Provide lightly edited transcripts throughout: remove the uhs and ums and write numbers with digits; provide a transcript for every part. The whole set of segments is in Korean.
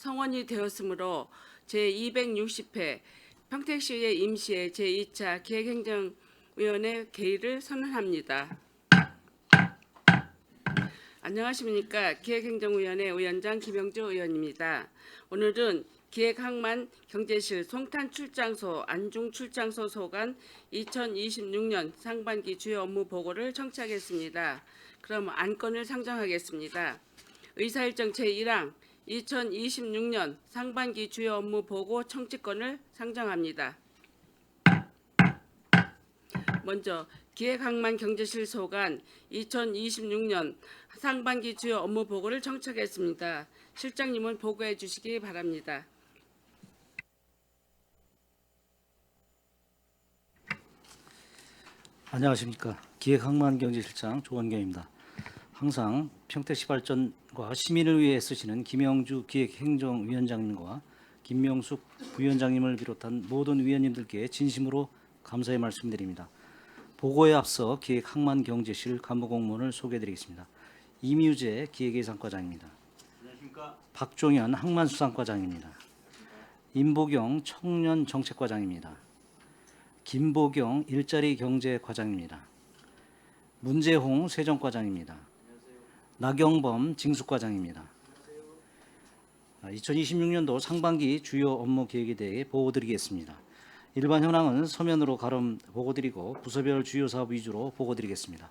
성원이 되었으므로 제260회 평택시의 임시의 제2차 기획행정위원회 개의를 선언합니다. 안녕하십니까. 기획행정위원회 위원장 김영주 의원입니다. 오늘은 기획항만 경제실 송탄 출장소 안중 출장소 소관 2026년 상반기 주요 업무 보고를 청취하겠습니다. 그럼 안건을 상정하겠습니다. 의사일정 제1항 2026년 상반기 주요 업무 보고 청취권을 상정합니다. 먼저 기획항만 경제실 소관 2026년 상반기 주요 업무 보고를 청취하겠습니다. 실장님은 보고해 주시기 바랍니다. 안녕하십니까. 기획항만경제실장 조원경입니다. 항상 평택시 발전과 시민을 위해 쓰시는 김영주 기획행정위원장님과 김명숙 부위원장님을 비롯한 모든 위원님들께 진심으로 감사의 말씀드립니다. 보고에 앞서 기획항만경제실 간부공무원을 소개해드리겠습니다. 이미우재 기획예산과장입니다. 안녕하십니까. 박종현 항만수산과장입니다. 임보경 청년정책과장입니다. 김보경 일자리경제과장입니다. 문재홍 세정과장입니다. 나경범 징수과장입니다. 2026년도 상반기 주요 업무 계획에 대해 보고드리겠습니다. 일반 현황은 서면으로 가름 보고드리고 부서별 주요 사업 위주로 보고드리겠습니다.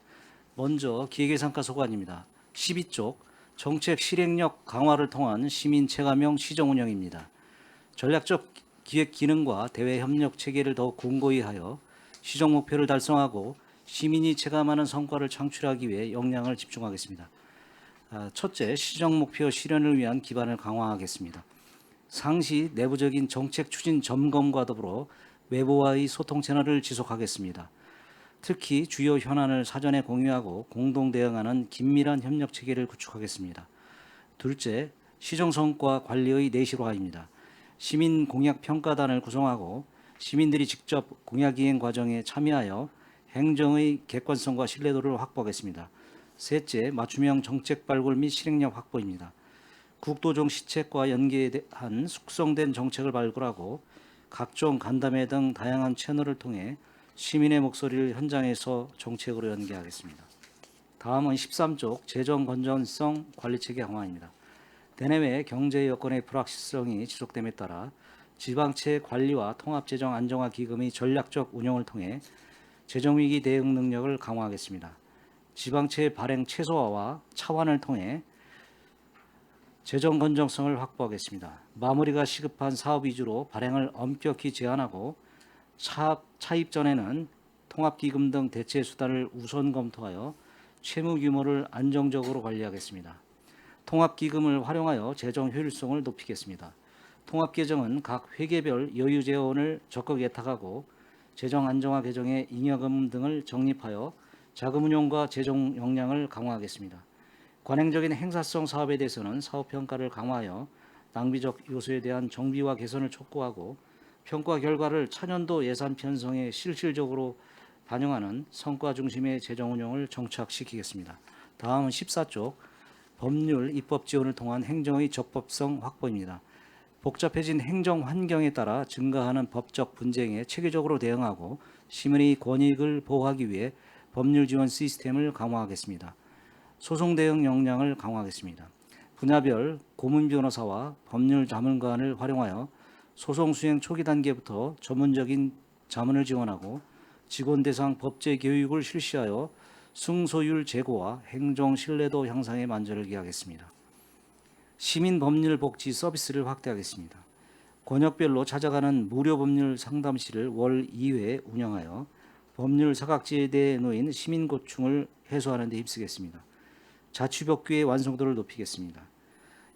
먼저 기획예산과 소관입니다. 12쪽 정책 실행력 강화를 통한 시민 체감형 시정 운영입니다. 전략적 기획 기능과 대외 협력 체계를 더욱 공고히 하여 시정 목표를 달성하고 시민이 체감하는 성과를 창출하기 위해 역량을 집중하겠습니다. 첫째, 시정 목표 실현을 위한 기반을 강화하겠습니다. 상시 내부적인 정책 추진 점검과 더불어 외부와의 소통 채널을 지속하겠습니다. 특히 주요 현안을 사전에 공유하고 공동 대응하는 긴밀한 협력 체계를 구축하겠습니다. 둘째, 시정 성과 관리의 내실화입니다. 시민 공약 평가단을 구성하고 시민들이 직접 공약 이행 과정에 참여하여 행정의 객관성과 신뢰도를 확보하겠습니다. 셋째, 맞춤형 정책 발굴 및 실행력 확보입니다. 국도종 시책과 연계한 숙성된 정책을 발굴하고 각종 간담회 등 다양한 채널을 통해 시민의 목소리를 현장에서 정책으로 연계하겠습니다. 다음은 13쪽 재정 건전성 관리체계 강화입니다. 대내외 경제 여건의 불확실성이 지속됨에 따라 지방채 관리와 통합재정 안정화 기금의 전략적 운영을 통해 재정위기 대응 능력을 강화하겠습니다. 지방채 발행 최소화와 차환을 통해 재정 건전성을 확보하겠습니다. 마무리가 시급한 사업 위주로 발행을 엄격히 제한하고 차입 전에는 통합기금 등 대체 수단을 우선 검토하여 채무 규모를 안정적으로 관리하겠습니다. 통합기금을 활용하여 재정 효율성을 높이겠습니다. 통합계정은 각 회계별 여유 재원을 적극 예탁하고 재정 안정화 계정의 잉여금 등을 적립하여 자금 운용과 재정 역량을 강화하겠습니다. 관행적인 행사성 사업에 대해서는 사업평가를 강화하여 낭비적 요소에 대한 정비와 개선을 촉구하고 평가 결과를 차년도 예산 편성에 실질적으로 반영하는 성과 중심의 재정 운용을 정착시키겠습니다. 다음은 14쪽 법률 입법 지원을 통한 행정의 적법성 확보입니다. 복잡해진 행정 환경에 따라 증가하는 법적 분쟁에 체계적으로 대응하고 시민의 권익을 보호하기 위해 법률 지원 시스템을 강화하겠습니다. 소송 대응 역량을 강화하겠습니다. 분야별 고문 변호사와 법률 자문관을 활용하여 소송 수행 초기 단계부터 전문적인 자문을 지원하고 직원 대상 법제 교육을 실시하여 승소율 제고와 행정 신뢰도 향상에 만전을 기하겠습니다. 시민 법률 복지 서비스를 확대하겠습니다. 권역별로 찾아가는 무료 법률 상담실을 월 2회 운영하여 법률 사각지대에 대해 놓인 시민 고충을 해소하는 데 힘쓰겠습니다. 자치법규의 완성도를 높이겠습니다.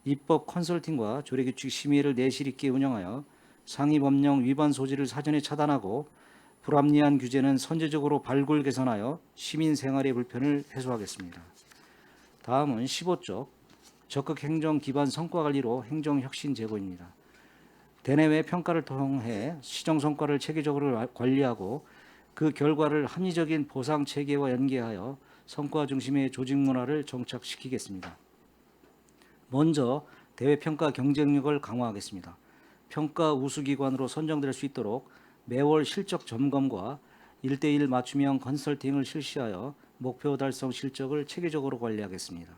입법 컨설팅과 조례규칙 심의를 내실 있게 운영하여 상위 법령 위반 소지를 사전에 차단하고 불합리한 규제는 선제적으로 발굴 개선하여 시민 생활의 불편을 해소하겠습니다. 다음은 15쪽 적극 행정 기반 성과 관리로 행정 혁신 제고입니다. 대내외 평가를 통해 시정 성과를 체계적으로 관리하고 그 결과를 합리적인 보상 체계와 연계하여 성과 중심의 조직 문화를 정착시키겠습니다. 먼저 대외평가 경쟁력을 강화하겠습니다. 평가 우수기관으로 선정될 수 있도록 매월 실적 점검과 1대1 맞춤형 컨설팅을 실시하여 목표 달성 실적을 체계적으로 관리하겠습니다.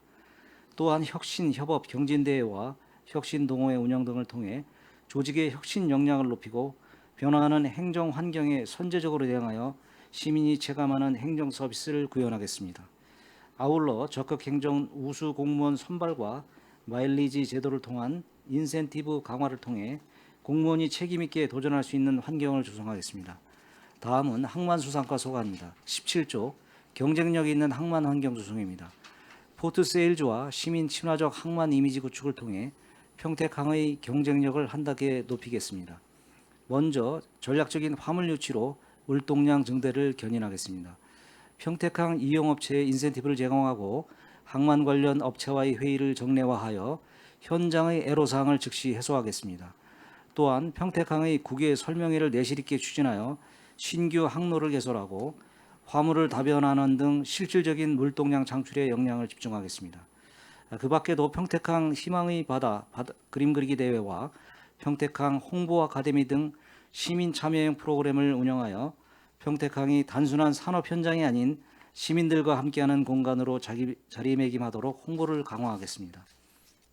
또한 혁신 협업 경진대회와 혁신 동호회 운영 등을 통해 조직의 혁신 역량을 높이고 변화하는 행정 환경에 선제적으로 대응하여 시민이 체감하는 행정 서비스를 구현하겠습니다. 아울러 적극 행정 우수 공무원 선발과 마일리지 제도를 통한 인센티브 강화를 통해 공무원이 책임 있게 도전할 수 있는 환경을 조성하겠습니다. 다음은 항만수산과 소관입니다. 17조 경쟁력 있는 항만 환경 조성입니다. 포트 세일즈와 시민 친화적 항만 이미지 구축을 통해 평택항의 경쟁력을 한 단계 높이겠습니다. 먼저 전략적인 화물 유치로 물동량 증대를 견인하겠습니다. 평택항 이용업체에 인센티브를 제공하고 항만 관련 업체와의 회의를 정례화하여 현장의 애로사항을 즉시 해소하겠습니다. 또한 평택항의 국외 설명회를 내실 있게 추진하여 신규 항로를 개설하고 화물을 다변화하는 등 실질적인 물동량 창출에 역량을 집중하겠습니다. 그 밖에도 평택항 희망의 바다 그림 그리기 대회와 평택항 홍보 아카데미 등 시민 참여형 프로그램을 운영하여 평택항이 단순한 산업 현장이 아닌 시민들과 함께하는 공간으로 자리매김하도록 홍보를 강화하겠습니다.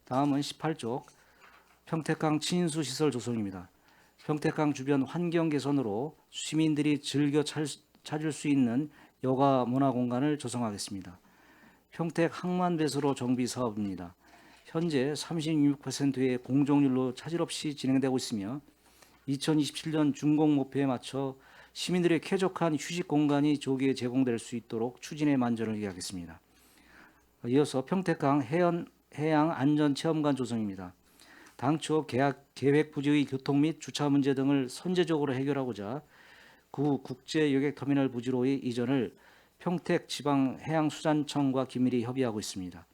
다음은 18조 평택항 친수 시설 조성입니다. 평택항 주변 환경 개선으로 시민들이 즐겨 찾을 수 있는 여가 문화 공간을 조성하겠습니다. 평택 항만배수로 정비 사업입니다. 현재 36%의 공정률로 차질 없이 진행되고 있으며 2027년 준공 목표에 맞춰 시민들의 쾌적한 휴식 공간이 조기에 제공될 수 있도록 추진에 만전을 기하겠습니다. 이어서 평택항 해양 안전 체험관 조성입니다. 당초 계획 부지의 교통 및 주차 문제 등을 선제적으로 해결하고자 구 국제 여객 터미널 부지로의 이전을 평택 지방 해양수산청과 긴밀히 협의하고 있습니다.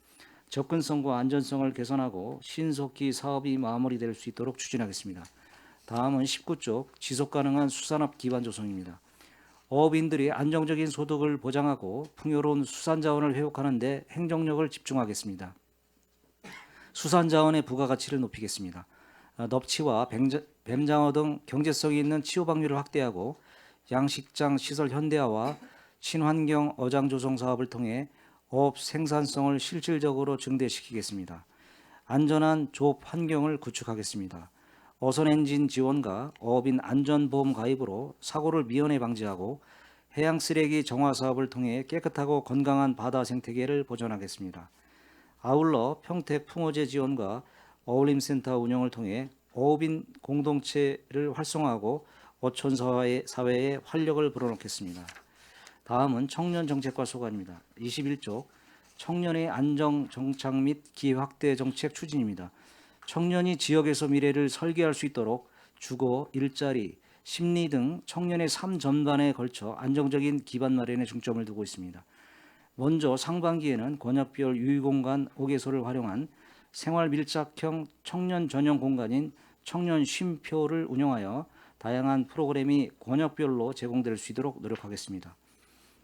접근성과 안전성을 개선하고 신속히 사업이 마무리될 수 있도록 추진하겠습니다. 다음은 19조 지속가능한 수산업 기반 조성입니다. 어업인들이 안정적인 소득을 보장하고 풍요로운 수산자원을 회복하는 데 행정력을 집중하겠습니다. 수산자원의 부가가치를 높이겠습니다. 넙치와 뱀장어 등 경제성이 있는 치유방류를 확대하고 양식장 시설 현대화와 친환경 어장 조성 사업을 통해 어업 생산성을 실질적으로 증대시키겠습니다. 안전한 조업 환경을 구축하겠습니다. 어선 엔진 지원과 어업인 안전보험 가입으로 사고를 미연에 방지하고 해양 쓰레기 정화 사업을 통해 깨끗하고 건강한 바다 생태계를 보존하겠습니다. 아울러 평택 풍어제 지원과 어울림센터 운영을 통해 어업인 공동체를 활성화하고 어촌 사회에 활력을 불어넣겠습니다. 다음은 청년 정책과 소관입니다. 21조 청년의 안정 정착 및 기회 확대 정책 추진입니다. 청년이 지역에서 미래를 설계할 수 있도록 주거, 일자리, 심리 등 청년의 삶 전반에 걸쳐 안정적인 기반 마련에 중점을 두고 있습니다. 먼저 상반기에는 권역별 유휴공간 5개소를 활용한 생활 밀착형 청년 전용 공간인 청년 쉼표를 운영하여 다양한 프로그램이 권역별로 제공될 수 있도록 노력하겠습니다.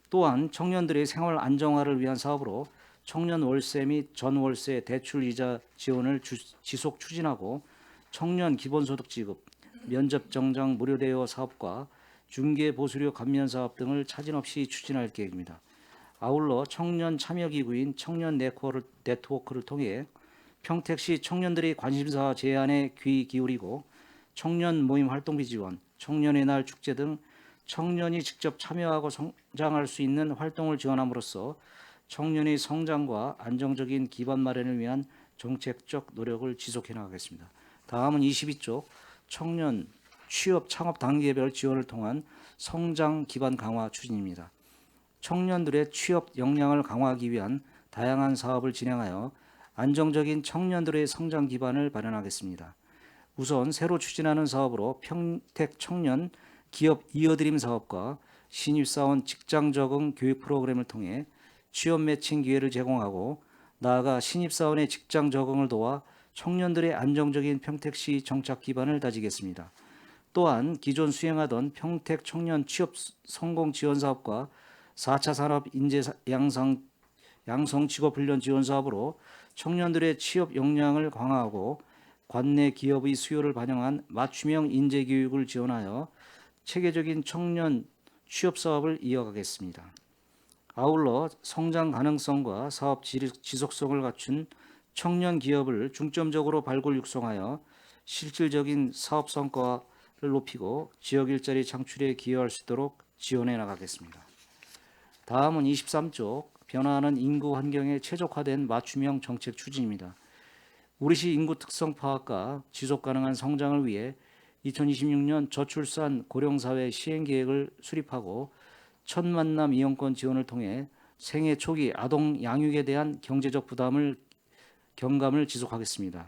또한 청년들의 생활 안정화를 위한 사업으로 청년 월세 및 전월세 대출 이자 지원을 지속 추진하고 청년 기본소득 지급, 면접 정장 무료 대여 사업과 중개 보수료 감면 사업 등을 차질 없이 추진할 계획입니다. 아울러 청년 참여 기구인 청년 네트워크를 통해 평택시 청년들의 관심사 제안에 귀 기울이고 청년 모임 활동비 지원, 청년의 날 축제 등 청년이 직접 참여하고 성장할 수 있는 활동을 지원함으로써 청년의 성장과 안정적인 기반 마련을 위한 정책적 노력을 지속해 나가겠습니다. 다음은 22조 청년 취업 창업 단계별 지원을 통한 성장 기반 강화 추진입니다. 청년들의 취업 역량을 강화하기 위한 다양한 사업을 진행하여 안정적인 청년들의 성장 기반을 마련하겠습니다. 우선 새로 추진하는 사업으로 평택 청년 기업 이어드림 사업과 신입사원 직장 적응 교육 프로그램을 통해 취업 매칭 기회를 제공하고 나아가 신입사원의 직장 적응을 도와 청년들의 안정적인 평택시 정착 기반을 다지겠습니다. 또한 기존 수행하던 평택 청년 취업 성공 지원 사업과 4차 산업 인재 양성 직업 훈련 지원 사업으로 청년들의 취업 역량을 강화하고 관내 기업의 수요를 반영한 맞춤형 인재 교육을 지원하여 체계적인 청년 취업 사업을 이어가겠습니다. 아울러 성장 가능성과 사업 지속성을 갖춘 청년 기업을 중점적으로 발굴 육성하여 실질적인 사업 성과를 높이고 지역 일자리 창출에 기여할 수 있도록 지원해 나가겠습니다. 다음은 23쪽 변화하는 인구 환경에 최적화된 맞춤형 정책 추진입니다. 우리시 인구 특성 파악과 지속 가능한 성장을 위해 2026년 저출산 고령사회 시행계획을 수립하고 첫 만남 이용권 지원을 통해 생애 초기 아동 양육에 대한 경제적 경감을 지속하겠습니다.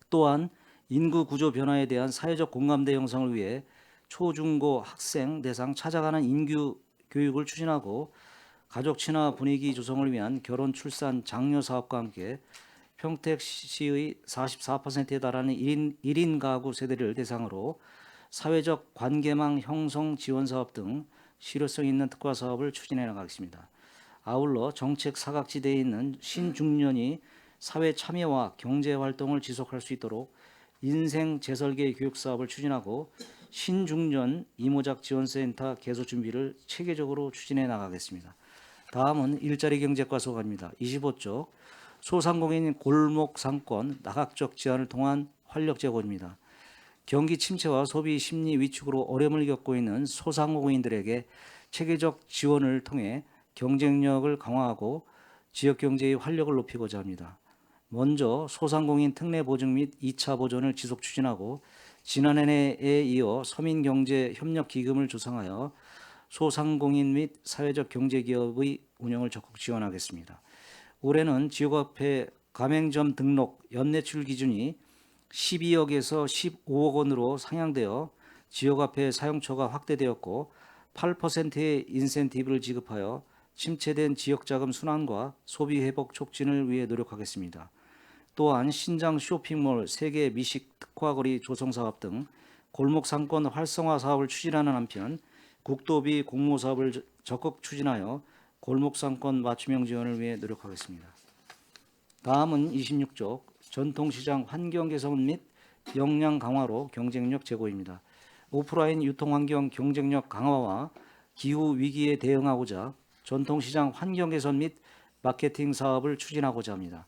또한 인구 구조 변화에 대한 사회적 공감대 형성을 위해 초중고 학생 대상 찾아가는 인구 교육을 추진하고 가족 친화 분위기 조성을 위한 결혼 출산 장려 사업과 함께 평택시의 44%에 달하는 1인 가구 세대를 대상으로 사회적 관계망 형성 지원 사업 등 실효성 있는 특화 사업을 추진해 나가겠습니다. 아울러 정책 사각지대에 있는 신중년이 사회 참여와 경제 활동을 지속할 수 있도록 인생 재설계 교육 사업을 추진하고 신중년 이모작 지원센터 개소 준비를 체계적으로 추진해 나가겠습니다. 다음은 일자리 경제과 소관입니다. 25쪽 소상공인 골목 상권 다각적 제한을 통한 활력 제고입니다. 경기 침체와 소비 심리 위축으로 어려움을 겪고 있는 소상공인들에게 체계적 지원을 통해 경쟁력을 강화하고 지역 경제의 활력을 높이고자 합니다. 먼저 소상공인 특례 보증 및 2차 보전을 지속 추진하고 지난해에 이어 서민경제협력기금을 조성하여 소상공인 및 사회적 경제기업의 운영을 적극 지원하겠습니다. 올해는 지역화폐 가맹점 등록 연매출 기준이 12억에서 15억 원으로 상향되어 지역화폐 사용처가 확대되었고 8%의 인센티브를 지급하여 침체된 지역자금 순환과 소비 회복 촉진을 위해 노력하겠습니다. 또한 신장 쇼핑몰 세계 미식 특화거리 조성 사업 등 골목 상권 활성화 사업을 추진하는 한편 국도비 공모 사업을 적극 추진하여 골목 상권 맞춤형 지원을 위해 노력하겠습니다. 다음은 26쪽 전통시장 환경 개선 및 역량 강화로 경쟁력 제고입니다. 오프라인 유통환경 경쟁력 강화와 기후 위기에 대응하고자 전통시장 환경 개선 및 마케팅 사업을 추진하고자 합니다.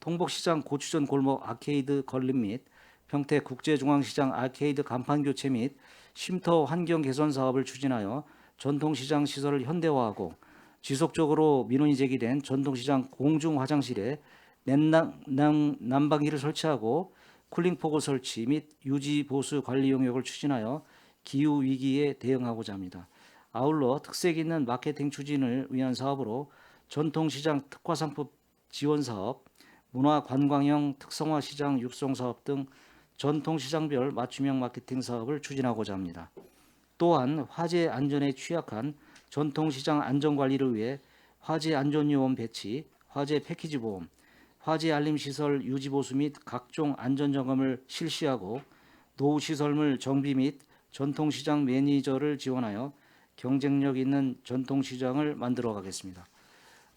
통복시장 고추전 골목 아케이드 건립 및 평택 국제중앙시장 아케이드 간판 교체 및 쉼터 환경 개선 사업을 추진하여 전통시장 시설을 현대화하고 지속적으로 민원이 제기된 전통시장 공중 화장실에 난방기를 설치하고 쿨링포구 설치 및 유지 보수 관리 용역을 추진하여 기후 위기에 대응하고자 합니다. 아울러 특색 있는 마케팅 추진을 위한 사업으로 전통시장 특화상품 지원 사업, 문화관광형 특성화 시장 육성 사업 등 전통시장별 맞춤형 마케팅 사업을 추진하고자 합니다. 또한 화재 안전에 취약한 전통시장 안전관리를 위해 화재 안전요원 배치, 화재 패키지 보험, 화재 알림 시설 유지 보수 및 각종 안전점검을 실시하고 노후시설물 정비 및 전통시장 매니저를 지원하여 경쟁력 있는 전통시장을 만들어 가겠습니다.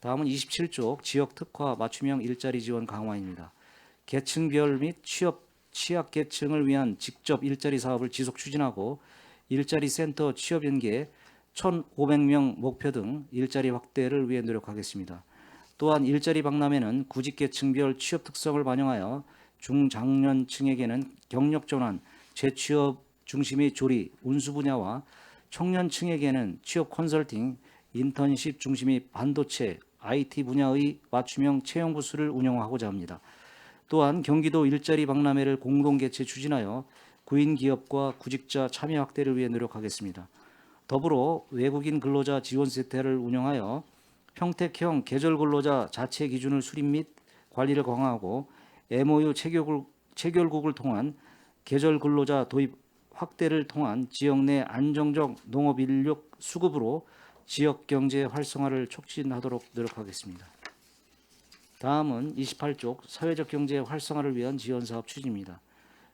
다음은 27쪽 지역 특화 맞춤형 일자리 지원 강화입니다. 계층별 및 취약계층을 위한 직접 일자리 사업을 지속 추진하고 일자리 센터 취업 연계 1,500명 목표 등 일자리 확대를 위해 노력하겠습니다. 또한 일자리 박람회는 구직계층별 취업 특성을 반영하여 중장년층에게는 경력 전환, 재취업 중심의 조리, 운수 분야와 청년층에게는 취업 컨설팅, 인턴십 중심의 반도체, IT 분야의 맞춤형 채용 부스를 운영하고자 합니다. 또한 경기도 일자리 박람회를 공동 개최 추진하여 구인 기업과 구직자 참여 확대를 위해 노력하겠습니다. 더불어 외국인 근로자 지원 세태를 운영하여 평택형 계절 근로자 자체 기준을 수립 및 관리를 강화하고 MOU 체결국을 통한 계절 근로자 도입 확대를 통한 지역 내 안정적 농업 인력 수급으로 지역 경제 활성화를 촉진하도록 노력하겠습니다. 다음은 28쪽 사회적 경제 활성화를 위한 지원 사업 추진입니다.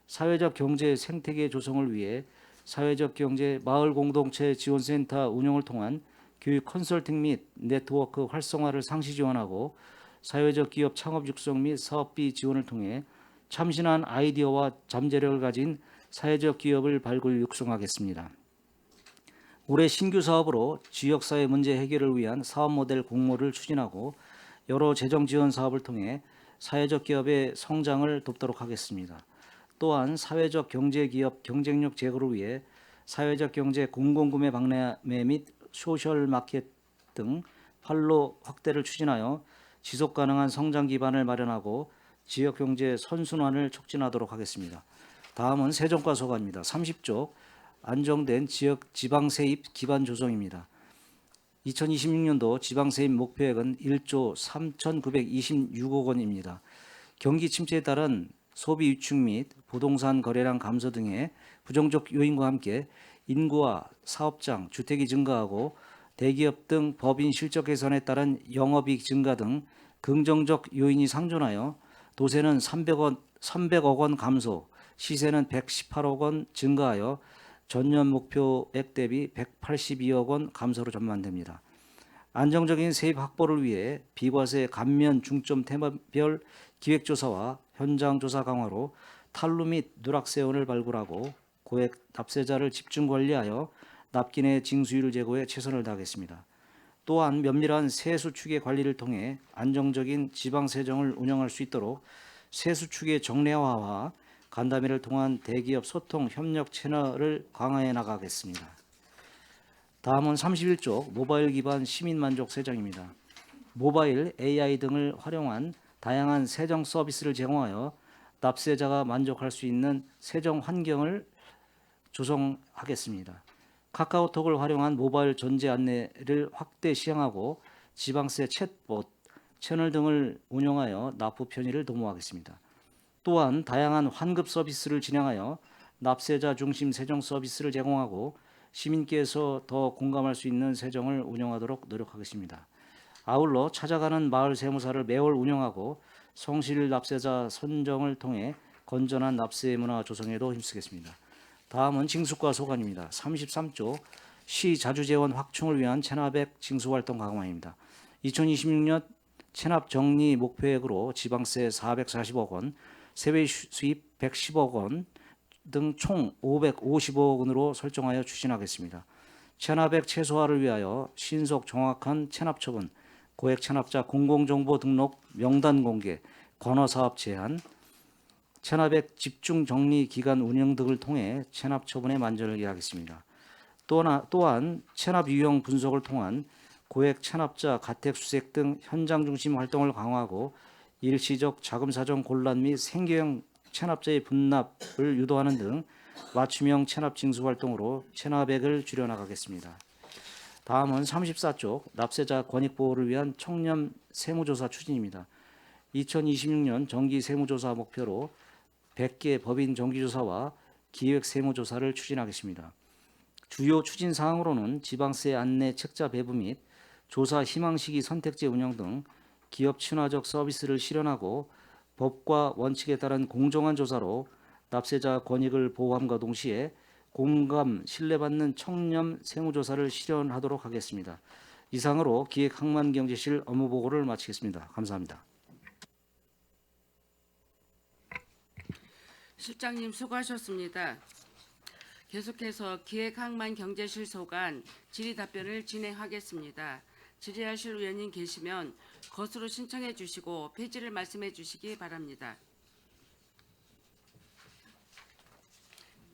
사회적 경제 생태계 조성을 위해 사회적 경제 마을 공동체 지원센터 운영을 통한 교육 컨설팅 및 네트워크 활성화를 상시 지원하고 사회적 기업 창업 육성 및 사업비 지원을 통해 참신한 아이디어와 잠재력을 가진 사회적 기업을 발굴 육성하겠습니다. 올해 신규 사업으로 지역사회 문제 해결을 위한 사업 모델 공모를 추진하고 여러 재정 지원 사업을 통해 사회적 기업의 성장을 돕도록 하겠습니다. 또한 사회적 경제 기업 경쟁력 제고를 위해 사회적 경제 공공구매 박람회 및 소셜 마켓 등 판로 확대를 추진하여 지속 가능한 성장 기반을 마련하고 지역 경제 선순환을 촉진하도록 하겠습니다. 다음은 세정과 소관입니다. 30조 안정된 지역 지방 세입 기반 조성입니다. 2026년도 지방 세입 목표액은 1조 3,926억 원입니다. 경기 침체에 따른 소비 위축 및 부동산 거래량 감소 등의 부정적 요인과 함께 인구와 사업장, 주택이 증가하고 대기업 등 법인 실적 개선에 따른 영업이익 증가 등 긍정적 요인이 상존하여 도세는 300억 원 감소, 시세는 118억 원 증가하여 전년 목표액 대비 182억 원 감소로 전망됩니다. 안정적인 세입 확보를 위해 비과세 감면 중점 테마별 기획조사와 현장조사 강화로 탈루 및 누락세원을 발굴하고 고액 납세자를 집중 관리하여 납기내 징수율 제고에 최선을 다하겠습니다. 또한 면밀한 세수 추계 관리를 통해 안정적인 지방 세정을 운영할 수 있도록 세수 추계 정례화와 간담회를 통한 대기업 소통 협력 채널을 강화해 나가겠습니다. 다음은 31조 모바일 기반 시민 만족 세정입니다. 모바일, AI 등을 활용한 다양한 세정 서비스를 제공하여 납세자가 만족할 수 있는 세정 환경을 조성하겠습니다. 카카오톡을 활용한 모바일 전제 안내를 확대 시행하고 지방세 챗봇 채널 등을 운영하여 납부 편의를 도모하겠습니다. 또한 다양한 환급 서비스를 진행하여 납세자 중심 세정 서비스를 제공하고 시민께서 더 공감할 수 있는 세정을 운영하도록 노력하겠습니다. 아울러 찾아가는 마을 세무사를 매월 운영하고 성실 납세자 선정을 통해 건전한 납세 문화 조성에도 힘쓰겠습니다. 다음은 징수과 소관입니다. 33조 시 자주재원 확충을 위한 체납액 징수활동 강화입니다. 2026년 체납 정리 목표액으로 지방세 440억 원, 세외 수입 110억 원 등 총 550억 원으로 설정하여 추진하겠습니다. 체납액 최소화를 위하여 신속 정확한 체납 처분, 고액 체납자 공공정보 등록 명단 공개, 관어사업 제한, 체납액 집중 정리 기간 운영 등을 통해 체납 처분에 만전을 기하겠습니다. 또한 체납 유형 분석을 통한 고액 체납자 가택 수색 등 현장 중심 활동을 강화하고 일시적 자금 사정 곤란 및 생계형 체납자의 분납을 유도하는 등 맞춤형 체납 징수 활동으로 체납액을 줄여나가겠습니다. 다음은 34조 납세자 권익 보호를 위한 청렴 세무조사 추진입니다. 2026년 정기 세무조사 목표로 100개 법인 정기조사와 기획 세무조사를 추진하겠습니다. 주요 추진 사항으로는 지방세 안내 책자 배부 및 조사 희망시기 선택제 운영 등 기업 친화적 서비스를 실현하고 법과 원칙에 따른 공정한 조사로 납세자 권익을 보호함과 동시에 공감, 신뢰받는 청렴 세무조사를 실현하도록 하겠습니다. 이상으로 기획항만경제실 업무보고를 마치겠습니다. 감사합니다. 실장님 수고하셨습니다. 계속해서 기획항만경제실 소관 질의답변을 진행하겠습니다. 질의하실 의원님 계시면 것으로 신청해 주시고 페이지를 말씀해 주시기 바랍니다.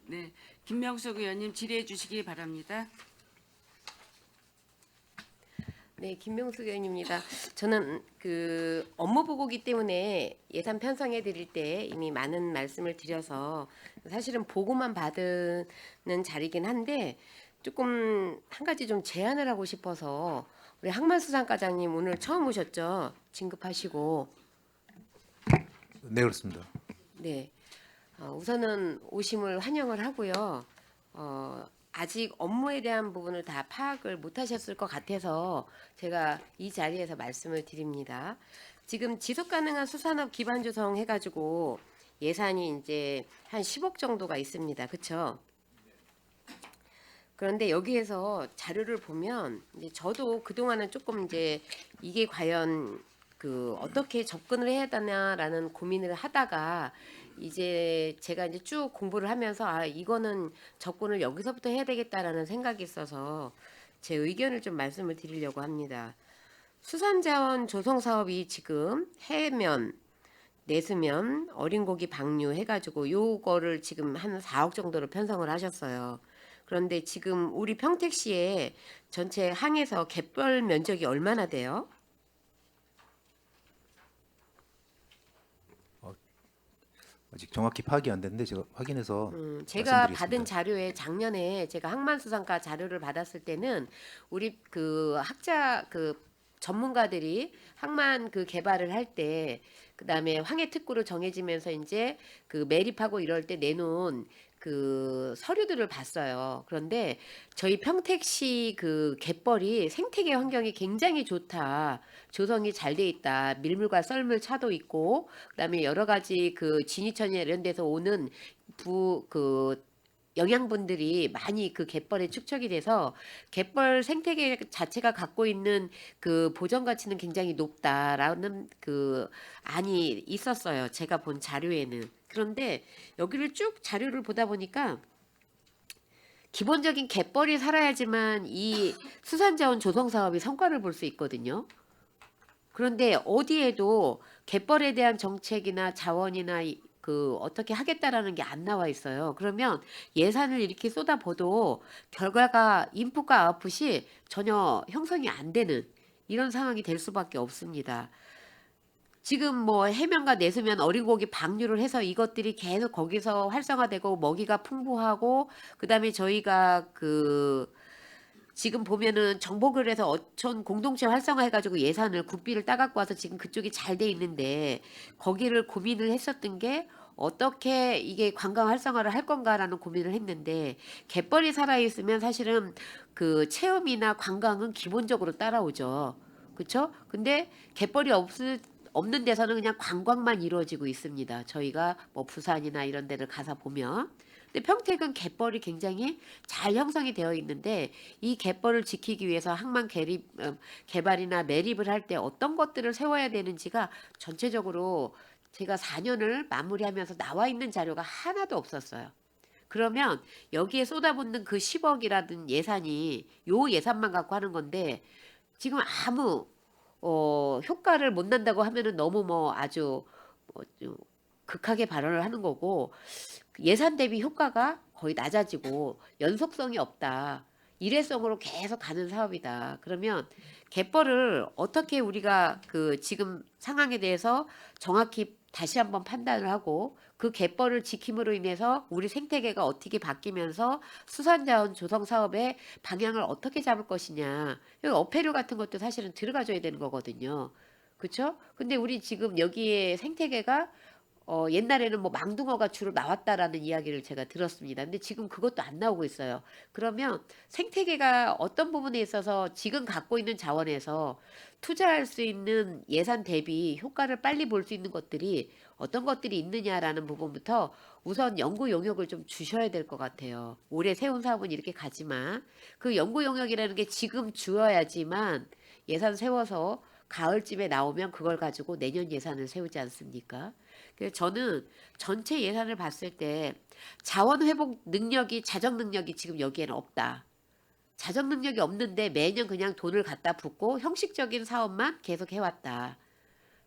네, 김명숙 의원님 질의해 주시기 바랍니다. 네, 김명숙 의원입니다. 저는 업무 보고기 때문에 예산 편성해 드릴 때 이미 많은 말씀을 드려서 사실은 보고만 받는 자리긴 한데 조금 한 가지 좀 제안을 하고 싶어서 우리 항만수산과장님 오늘 처음 오셨죠? 진급하시고. 네, 그렇습니다. 네. 우선은 오심을 환영을 하고요. 아직 업무에 대한 부분을 다 파악을 못 하셨을 것 같아서 제가 이 자리에서 말씀을 드립니다. 지금 지속 가능한 수산업 기반 조성 해가지고 예산이 이제 한 10억 정도가 있습니다. 그렇죠? 그런데 여기에서 자료를 보면 이제 저도 그동안은 조금 이제 이게 과연 그 어떻게 접근을 해야 되냐라는 고민을 하다가 이제 제가 이제 쭉 공부를 하면서 아 이거는 접근을 여기서부터 해야 되겠다라는 생각이 있어서 제 의견을 좀 말씀을 드리려고 합니다. 수산자원 조성 사업이 지금 해면, 내수면, 어린 고기 방류 해가지고 요거를 지금 한 4억 정도로 편성을 하셨어요. 그런데 지금 우리 평택시에 전체 항에서 갯벌 면적이 얼마나 돼요? 아직 정확히 파악이 안 됐는데 제가 확인해서 제가 말씀드리겠습니다. 받은 자료에 작년에 제가 항만수산과 자료를 받았을 때는 우리 그 학자 그 전문가들이 항만 그 개발을 할 때 그다음에 황해 특구로 정해지면서 이제 그 매립하고 이럴 때 내놓은 그 서류들을 봤어요. 그런데 저희 평택시 그 갯벌이 생태계 환경이 굉장히 좋다. 조성이 잘 돼 있다. 밀물과 썰물 차도 있고 그다음에 여러 가지 그 진이천이나 이런 데서 오는 그 영양분들이 많이 그 갯벌에 축적이 돼서 갯벌 생태계 자체가 갖고 있는 그 보전 가치는 굉장히 높다라는 그 안이 있었어요. 제가 본 자료에는. 그런데 여기를 쭉 자료를 보다 보니까 기본적인 갯벌이 살아야지만 이 수산자원 조성 사업이 성과를 볼 수 있거든요. 그런데 어디에도 갯벌에 대한 정책이나 자원이나 그 어떻게 하겠다라는 게 안 나와 있어요. 그러면 예산을 이렇게 쏟아부어도 결과가 인풋과 아웃풋이 전혀 형성이 안 되는 이런 상황이 될 수밖에 없습니다. 지금 뭐 해면과 내수면 어린 고기 방류를 해서 이것들이 계속 거기서 활성화되고 먹이가 풍부하고 그다음에 저희가 그 지금 보면은 정보글에서 어촌 공동체 활성화해가지고 예산을 국비를 따갖고 와서 지금 그쪽이 잘 돼 있는데 거기를 고민을 했었던 게 어떻게 이게 관광 활성화를 할 건가라는 고민을 했는데 갯벌이 살아있으면 사실은 그 체험이나 관광은 기본적으로 따라오죠. 그렇죠? 근데 갯벌이 없는 데서는 그냥 관광만 이루어지고 있습니다. 저희가 뭐 부산이나 이런 데를 가서 보면. 근데 평택은 갯벌이 굉장히 잘 형성이 되어 있는데 이 갯벌을 지키기 위해서 항만 개발이나 매립을 할 때 어떤 것들을 세워야 되는지가 전체적으로 제가 4년을 마무리하면서 나와 있는 자료가 하나도 없었어요. 그러면 여기에 쏟아붓는 그 10억이라든 예산이 요 예산만 갖고 하는 건데 지금 아무 효과를 못 난다고 하면은 너무 뭐 아주 좀 극하게 발언을 하는 거고 예산 대비 효과가 거의 낮아지고 연속성이 없다. 일회성으로 계속 가는 사업이다. 그러면 갯벌을 어떻게 우리가 그 지금 상황에 대해서 정확히 다시 한번 판단을 하고 그 갯벌을 지킴으로 인해서 우리 생태계가 어떻게 바뀌면서 수산자원 조성 사업의 방향을 어떻게 잡을 것이냐. 여기 어패류 같은 것도 사실은 들어가줘야 되는 거거든요. 그렇죠? 근데 우리 지금 여기에 생태계가 옛날에는 뭐 망둥어가 주로 나왔다라는 이야기를 제가 들었습니다. 근데 지금 그것도 안 나오고 있어요. 그러면 생태계가 어떤 부분에 있어서 지금 갖고 있는 자원에서 투자할 수 있는 예산 대비 효과를 빨리 볼 수 있는 것들이 어떤 것들이 있느냐라는 부분부터 우선 연구 용역을 좀 주셔야 될 것 같아요. 올해 세운 사업은 이렇게 가지만 그 연구 용역이라는 게 지금 주어야지만 예산 세워서 가을쯤에 나오면 그걸 가지고 내년 예산을 세우지 않습니까? 그래서 저는 전체 예산을 봤을 때 자원 회복 능력이 자정 능력이 지금 여기에는 없다. 자정 능력이 없는데 매년 그냥 돈을 갖다 붓고 형식적인 사업만 계속 해왔다.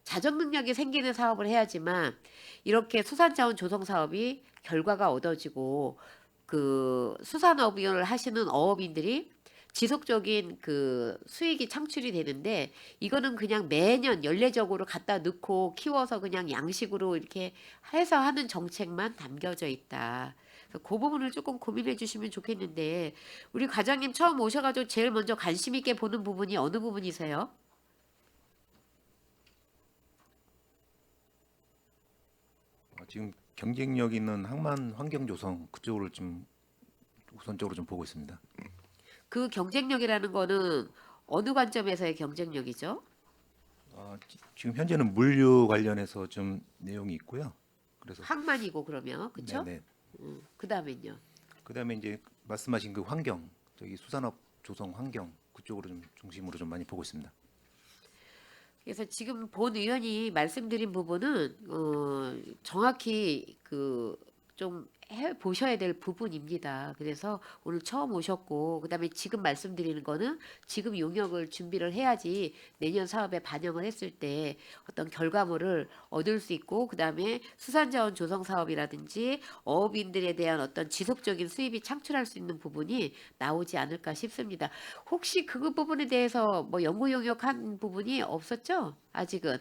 자정 능력이 생기는 사업을 해야지만 이렇게 수산자원 조성 사업이 결과가 얻어지고 그 수산업을 하시는 어업인들이 지속적인 그 수익이 창출이 되는데 이거는 그냥 매년 연례적으로 갖다 넣고 키워서 그냥 양식으로 이렇게 해서 하는 정책만 담겨져 있다. 그 부분을 조금 고민해 주시면 좋겠는데 우리 과장님 처음 오셔가지고 제일 먼저 관심 있게 보는 부분이 어느 부분이세요? 지금 경쟁력 있는 항만 환경 조성 그쪽으로 좀 우선적으로 좀 보고 있습니다. 그 경쟁력이라는 거는 어느 관점에서의 경쟁력이죠? 지금 현재는 물류 관련해서 좀 내용이 있고요. 그래서 항만이고 그러면 그렇죠? 네네. 그다음엔요. 그다음에 이제 말씀하신 그 환경, 저기 수산업 조성 환경 그쪽으로 좀 중심으로 좀 많이 보고 있습니다. 그래서 지금 본 의원이 말씀드린 부분은 정확히 그 좀 해 보셔야 될 부분입니다. 그래서 오늘 처음 오셨고 그다음에 지금 말씀드리는 거는 지금 용역을 준비를 해야지 내년 사업에 반영을 했을 때 어떤 결과물을 얻을 수 있고 그다음에 수산자원 조성 사업이라든지 어업인들에 대한 어떤 지속적인 수입이 창출할 수 있는 부분이 나오지 않을까 싶습니다. 혹시 그 부분에 대해서 뭐 연구 용역한 부분이 없었죠? 아직은.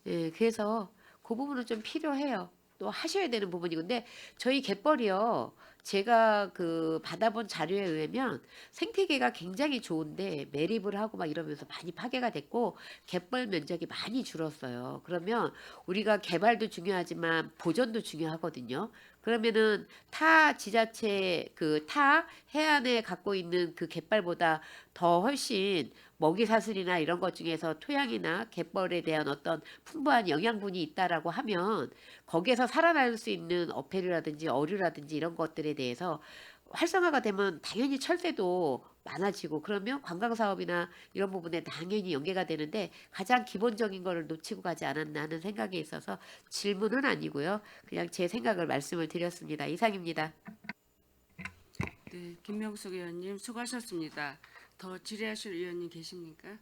예, 그래서 그 부분은 좀 필요해요. 또 하셔야 되는 부분이고 근데 저희 갯벌이요. 제가 그 받아본 자료에 의하면 생태계가 굉장히 좋은데 매립을 하고 막 이러면서 많이 파괴가 됐고 갯벌 면적이 많이 줄었어요. 그러면 우리가 개발도 중요하지만 보존도 중요하거든요. 그러면은 타 지자체 그 타 해안에 갖고 있는 그 갯벌보다 더 훨씬 먹이 사슬이나 이런 것 중에서 토양이나 갯벌에 대한 어떤 풍부한 영양분이 있다라고 하면 거기에서 살아날 수 있는 어패류라든지 어류라든지 이런 것들에 대해서 활성화가 되면 당연히 철새도 많아지고 그러면 관광 사업이나 이런 부분에 당연히 연계가 되는데 가장 기본적인 거를 놓치고 가지 않았나 하는 생각이 있어서 질문은 아니고요. 그냥 제 생각을 말씀을 드렸습니다. 이상입니다. 네, 김명숙 의원님 수고하셨습니다. 더 질의하실 의원님 계십니까?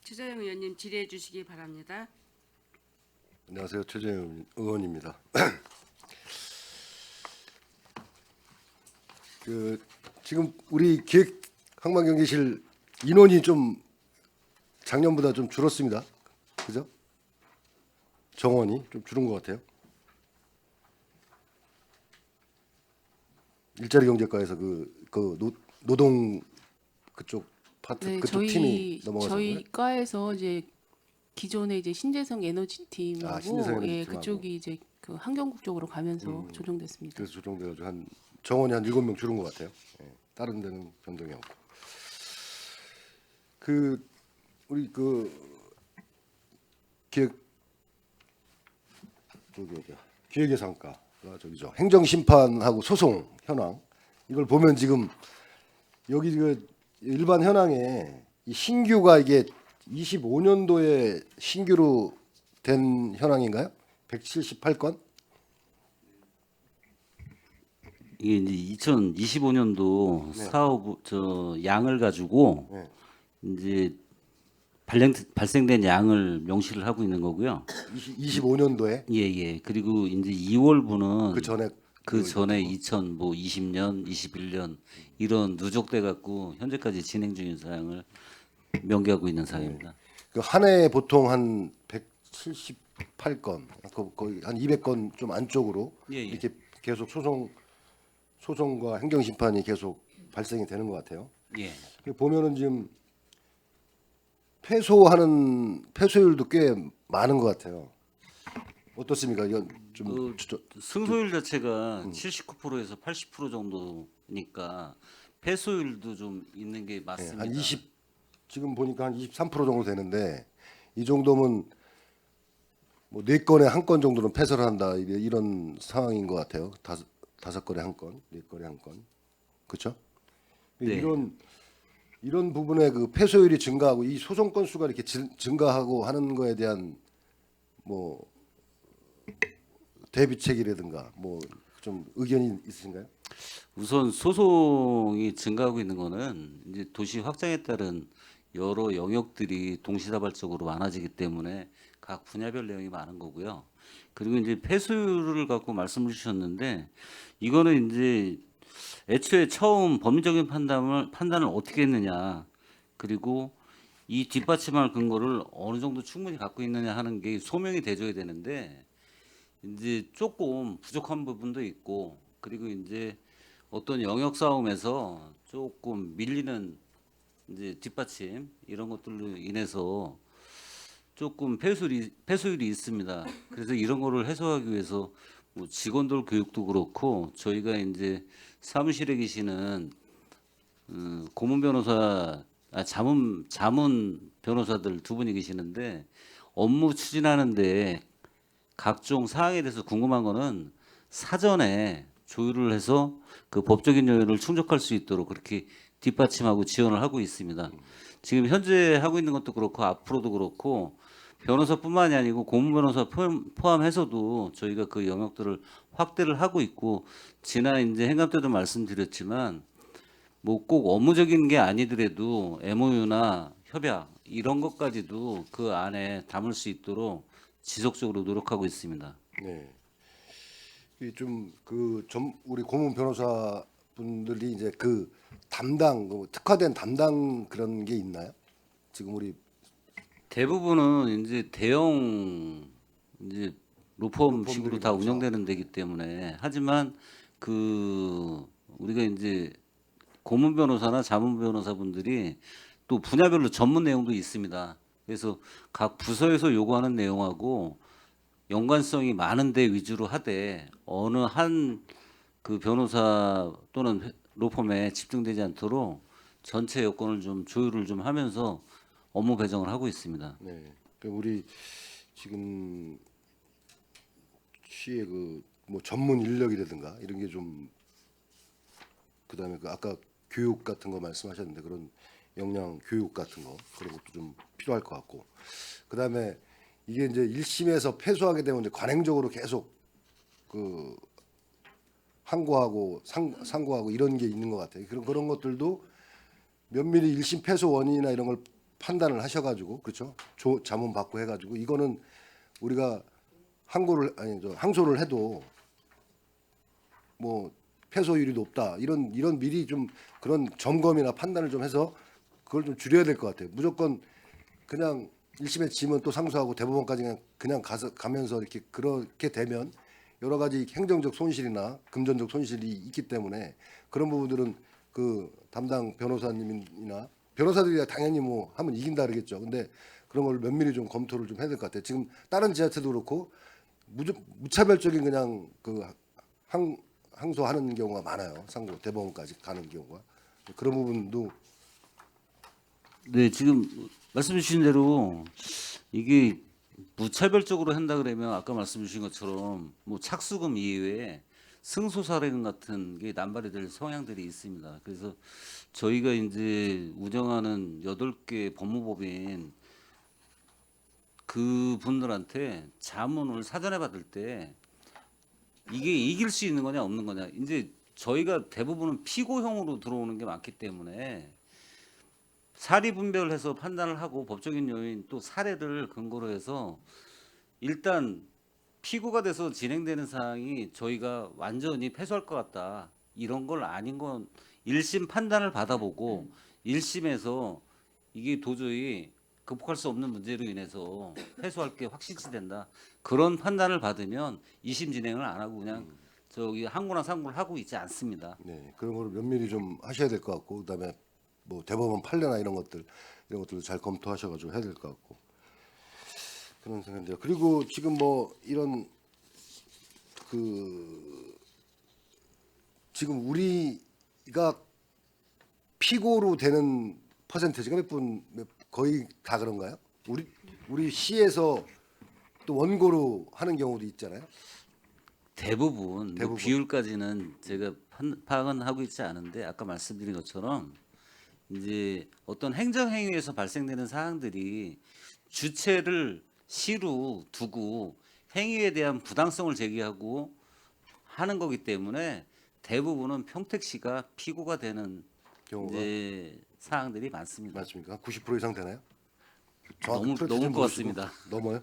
최재형 의원님 질의해 주시기 바랍니다. 안녕하세요. 최재형 의원입니다. 지금 우리 기획항만경제실 인원이 좀 작년보다 좀 줄었습니다. 그죠? 정원이 좀 줄은 것 같아요. 일자리 경제과에서 노동 그쪽 파트 네, 그쪽 팀이 넘어가서 저희 과에서 이제 기존에 이제 신재생 에너지 팀하고 신재생 에너지 예, 팀하고. 그쪽이 이제 그 환경국 쪽으로 가면서 조정됐습니다. 그래서 조정돼가지고 정원이 한 7명 줄은 것 같아요. 예, 다른 데는 변동이 없고. 우리 기획예산과가 저기죠. 행정심판하고 소송 현황 이걸 보면 지금 여기 일반 현황에 이 신규가 이게 25년도에 신규로 된 현황인가요? 178건? 이게 이제 2025년도 사업 양을 가지고 네. 이제 발생된 양을 명시를 하고 있는 거고요. 25년도에 예. 그리고 이제 2월분은 그 전에 그 전에 2020년, 21년 이런 누적돼 갖고 현재까지 진행 중인 사항을 명기하고 있는 사항입니다. 그 한 해에 보통 한 178건, 거의 한 200건 좀 안쪽으로 예. 이렇게 계속 소송과 행정심판이 계속 발생이 되는 것 같아요. 예. 보면은 지금 패소율도 꽤 많은 것 같아요. 어떻습니까? 이건 좀 승소율 자체가 79%에서 80% 정도니까 패소율도 좀 있는 게 맞습니다. 한 20, 지금 보니까 한 23% 정도 되는데 이 정도면 뭐 4건에 1건 정도는 패소를 한다 이런 상황인 것 같아요. 5건에 1건, 4건에 1건, 그렇죠? 네. 이런 부분에 그 패소율이 증가하고 이 소송 건수가 이렇게 증가하고 하는 거에 대한 뭐 대비책이라든가 뭐 좀 의견이 있으신가요? 우선 소송이 증가하고 있는 거는 이제 도시 확장에 따른 여러 영역들이 동시다발적으로 많아지기 때문에 각 분야별 내용이 많은 거고요. 그리고 이제 패소율을 갖고 말씀을 주셨는데 이거는 이제 애초에 처음 법리적인 판단을 어떻게 했느냐 그리고 이 뒷받침할 근거를 어느 정도 충분히 갖고 있느냐 하는 게 소명이 돼줘야 되는데 이제 조금 부족한 부분도 있고 그리고 이제 어떤 영역 싸움에서 조금 밀리는 이제 뒷받침 이런 것들로 인해서 조금 패소율이 있습니다. 그래서 이런 거를 해소하기 위해서 뭐 직원들 교육도 그렇고 저희가 이제 사무실에 계시는 고문 변호사, 자문 변호사들 2분이 계시는데 업무 추진하는데 각종 사항에 대해서 궁금한 거는 사전에 조율을 해서 그 법적인 여유를 충족할 수 있도록 그렇게 뒷받침하고 지원을 하고 있습니다. 지금 현재 하고 있는 것도 그렇고 앞으로도 그렇고 변호사뿐만이 아니고 고문 변호사 포함해서도 저희가 그 영역들을 확대를 하고 있고 지난 이제 행감 때도 말씀드렸지만 뭐 꼭 업무적인 게 아니더라도 MOU나 협약 이런 것까지도 그 안에 담을 수 있도록 지속적으로 노력하고 있습니다. 네. 좀그 우리 고문 변호사 분들이 이제 그 담당 특화된 담당 그런 게 있나요? 지금 우리 대부분은 이제 대형 이제 로펌식으로 다 그렇죠. 운영되는 데기 때문에 하지만 그 우리가 이제 고문 변호사나 자문 변호사분들이 또 분야별로 전문 내용도 있습니다. 그래서 각 부서에서 요구하는 내용하고 연관성이 많은 데 위주로 하되 어느 한 그 변호사 또는 로펌에 집중되지 않도록 전체 여건을 좀 조율을 좀 하면서 업무 배정을 하고 있습니다. 네. 우리 지금 시의 뭐 전문 인력이라든가 이런 게 좀 그다음에 아까 교육 같은 거 말씀하셨는데 그런 역량 교육 같은 거 그런 것도 좀 필요할 것 같고 그다음에 이게 이제 1심에서 패소하게 되면 이제 관행적으로 계속 그 항고하고 상고하고 이런 게 있는 것 같아요. 그런 것들도 면밀히 1심 패소 원인이나 이런 걸 판단을 하셔가지고 그렇죠. 자문 받고 해가지고 이거는 우리가 항소를 해도 뭐 패소율이 높다 이런 미리 좀 그런 점검이나 판단을 좀 해서 그걸 좀 줄여야 될 것 같아요. 무조건 그냥 1심에 지면 또 상소하고 대법원까지 그냥 가면서 이렇게 그렇게 되면 여러 가지 행정적 손실이나 금전적 손실이 있기 때문에 그런 부분들은 그 담당 변호사님이나 변호사들이 당연히 뭐 하면 이긴다 그러겠죠. 근데 그런 걸 면밀히 좀 검토를 좀 해야 될 것 같아요. 지금 다른 지자체도 그렇고 무차별적인 그냥 그 항소하는 경우가 많아요. 상고 대법원까지 가는 경우가 그런 부분도 네, 지금 말씀 주신 대로 이게 무차별적으로 한다 그러면 아까 말씀 주신 것처럼 뭐 착수금 이외에 승소사례금 같은 게 남발이 될 성향들이 있습니다. 그래서 저희가 이제 운영하는 8개 법무법인 그분들한테 자문을 사전에 받을 때 이게 이길 수 있는 거냐 없는 거냐 이제 저희가 대부분은 피고형으로 들어오는 게 많기 때문에 사리 분별해서 판단을 하고 법적인 요인 또 사례를 근거로 해서 일단 피고가 돼서 진행되는 사항이 저희가 완전히 패소할 것 같다 이런 걸 아닌 건 1심 판단을 받아보고 1심에서 이게 도저히 극복할 수 없는 문제로 인해서 패소할 게 확실시 된다 그런 판단을 받으면 2심 진행을 안 하고 그냥 저기 항고나 상고를 하고 있지 않습니다. 네, 그런 걸 면밀히 좀 하셔야 될 것 같고 그다음에 뭐 대법원 판례나 이런 것들도 잘 검토하셔가지고 해야 될 것 같고 그런 생각인데요. 그리고 지금 뭐 이런 그 지금 우리가 피고로 되는 퍼센테이지가 거의 다 그런가요? 우리 시에서 또 원고로 하는 경우도 있잖아요. 대부분 뭐 대부분. 비율까지는 제가 파악은 하고 있지 않은데 아까 말씀드린 것처럼 이제 어떤 행정행위에서 발생되는 사항들이 주체를 시로 두고 행위에 대한 부당성을 제기하고 하는 거기 때문에 대부분은 평택시가 피고가 되는 경우가 이제 사항들이 많습니다. 맞습니까? 90% 이상 되나요? 넘을 프로세스 것 모르시고 같습니다. 넘어요?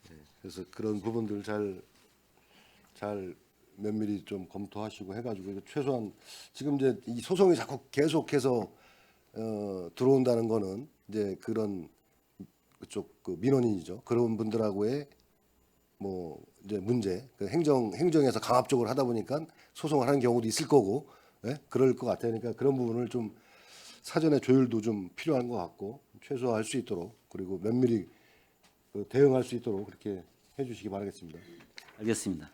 네, 그래서 그런 부분들 잘 면밀히 좀 검토하시고 해가지고 최소한 지금 이제 이 소송이 자꾸 계속해서 들어온다는 거는 이제 그런 그쪽 그 민원인이죠. 그런 분들하고의 뭐 이제 문제, 그 행정에서 강압적으로 하다 보니까 소송을 하는 경우도 있을 거고, 예? 그럴 것 같아요. 그러니까 그런 부분을 좀 사전에 조율도 좀 필요한 것 같고 최소화할 수 있도록 그리고 면밀히 대응할 수 있도록 그렇게 해주시기 바라겠습니다. 알겠습니다.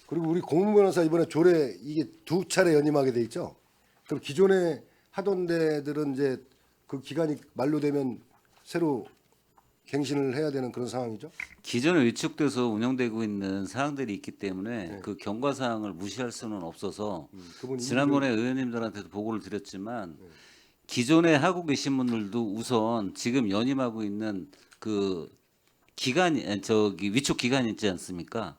그리고 우리 고문 변호사 이번에 조례 이게 2차례 연임하게 돼 있죠. 그럼 기존에 하던 데들은 이제 그 기간이 만료되면 새로 갱신을 해야 되는 그런 상황이죠. 기존에 위축돼서 운영되고 있는 사항들이 있기 때문에 네. 그 경과 사항을 무시할 수는 없어서 그분이 지난번에 의원님들한테도 보고를 드렸지만 기존에 하고 계신 분들도 우선 지금 연임하고 있는 그 기간 저기 위촉 기간 있지 않습니까?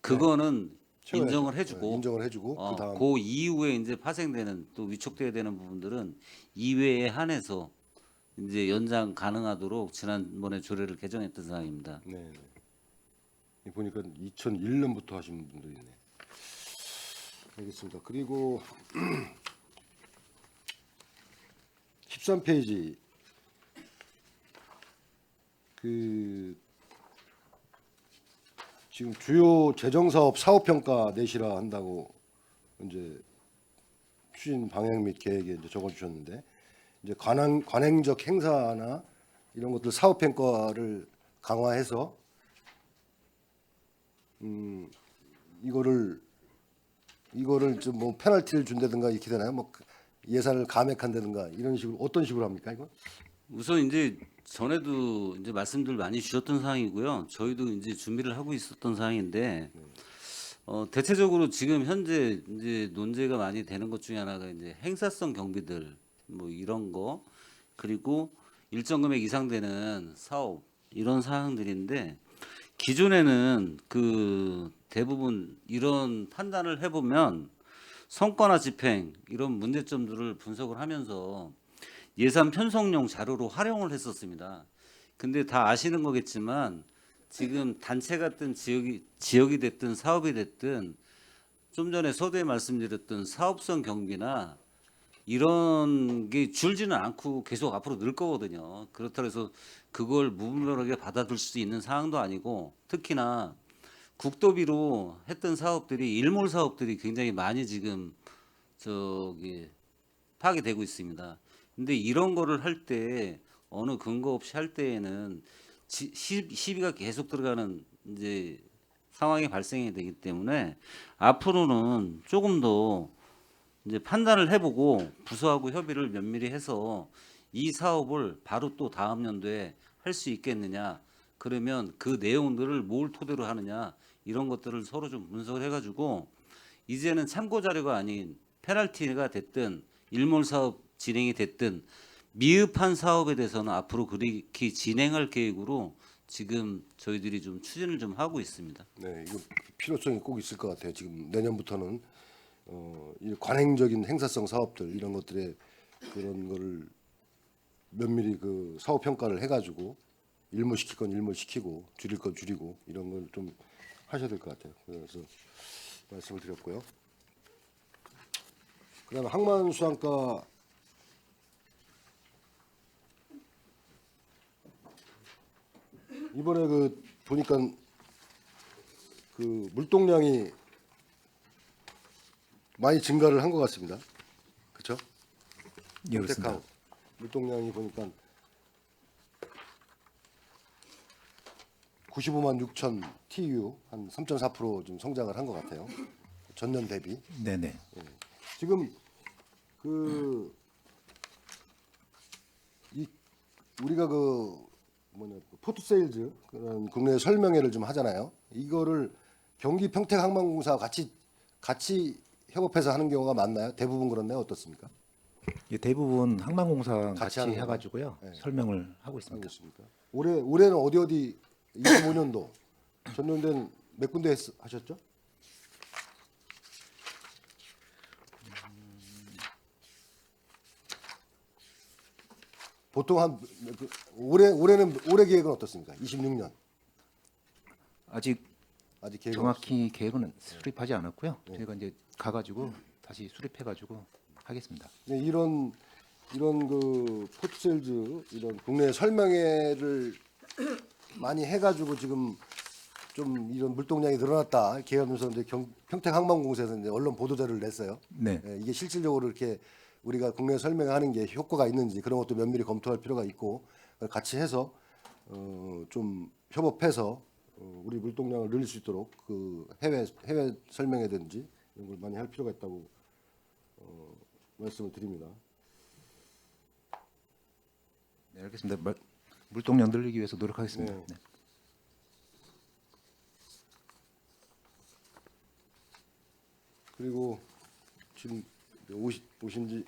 그거는 채워야죠. 인정을 해주고 인정을 해주고 그다음 그 이후에 이제 파생되는 또 위촉돼야 되는 부분들은 이외에 한해서 이제 연장 가능하도록 지난번에 조례를 개정했던 사항입니다. 네. 네. 보니까 2001년부터 하신 분도 있네. 알겠습니다. 그리고 13페이지 그 지금 주요 재정사업 사업평가 내시라 한다고 이제 추진 방향 및 계획에 이제 적어주셨는데 이제 관행적 행사나 이런 것들 사업평가를 강화해서 이거를 좀 뭐 페널티를 준다든가 이렇게 되나요? 뭐 예산을 감액한다든가 이런 식으로 어떤 식으로 합니까 이거? 우선 이제 전에도 이제 말씀들 많이 주셨던 사항이고요. 저희도 이제 준비를 하고 있었던 사항인데 대체적으로 지금 현재 이제 논제가 많이 되는 것 중에 하나가 이제 행사성 경비들 뭐 이런 거 그리고 일정 금액 이상 되는 사업 이런 사항들인데 기존에는 그 대부분 이런 판단을 해보면 성과나 집행 이런 문제점들을 분석을 하면서 예산 편성용 자료로 활용을 했었습니다. 근데 다 아시는 거겠지만 지금 단체 같은 지역이 됐든 사업이 됐든 좀 전에 서두에 말씀드렸던 사업성 경비나 이런 게 줄지는 않고 계속 앞으로 늘 거거든요. 그렇다고 해서 그걸 무분별하게 받아들 수 있는 상황도 아니고 특히나 국도비로 했던 사업들이 일몰 사업들이 굉장히 많이 지금 저기 파괴되고 있습니다. 근데 이런 거를 할 때 어느 근거 없이 할 때에는 시비가 계속 들어가는 이제 상황이 발생이 되기 때문에 앞으로는 조금 더 이제 판단을 해보고 부서하고 협의를 면밀히 해서 이 사업을 바로 또 다음 연도에 할 수 있겠느냐 그러면 그 내용들을 뭘 토대로 하느냐 이런 것들을 서로 좀 분석을 해가지고 이제는 참고 자료가 아닌 페널티가 됐든 일몰 사업 진행이 됐든 미흡한 사업에 대해서는 앞으로 그렇게 진행할 계획으로 지금 저희들이 좀 추진을 좀 하고 있습니다. 네, 이거 필요성이 꼭 있을 것 같아요. 지금 내년부터는 이 관행적인 행사성 사업들 이런 것들에 그런 거를 면밀히 그 사업 평가를 해가지고 일몰시킬 건 일몰시키고 줄일 건 줄이고 이런 걸 좀 하셔야 될 것 같아요. 그래서 말씀을 드렸고요. 그다음에 항만수산가 이번에 그 보니까 그 물동량이 많이 증가를 한 것 같습니다. 그렇죠? 예, 그렇습니다. 선택한 물동량이 보니까 95만 6천 TU 한 3.4% 좀 성장을 한 것 같아요. 전년 대비. 네네. 지금 그 이 우리가 그 뭐냐 포트 세일즈 그런 국내 설명회를 좀 하잖아요. 이거를 경기 평택항만공사와 같이 협업해서 하는 경우가 많나요? 대부분 그렇나요? 어떻습니까? 예, 대부분 항만공사랑 같이 같이 하는 해가지고요 네. 설명을 하고 있습니다. 알겠습니까? 올해는 어디 25년도 전년도는 몇 군데 하셨죠? 보통 한 올해 계획은 어떻습니까? 26년 아직 아직 계획은 정확히 계획은 수립하지 않았고요. 저희가 이제 가가지고 다시 수립해가지고 하겠습니다. 네, 이런 그 포트세일즈 이런 국내 설명회를 많이 해가지고 지금 좀 이런 물동량이 늘어났다 이렇게 하면서 이제 평택항만공사에서 이제 언론 보도자료를 냈어요. 네. 예, 이게 실질적으로 이렇게 우리가 국내 설명하는 게 효과가 있는지 그런 것도 면밀히 검토할 필요가 있고 같이 해서 좀 협업해서 우리 물동량을 늘릴 수 있도록 그 해외 설명회든지 이런 걸 많이 할 필요가 있다고 말씀을 드립니다. 네, 알겠습니다. 물동량 늘리기 위해서 노력하겠습니다. 네. 네. 그리고 지금 오신지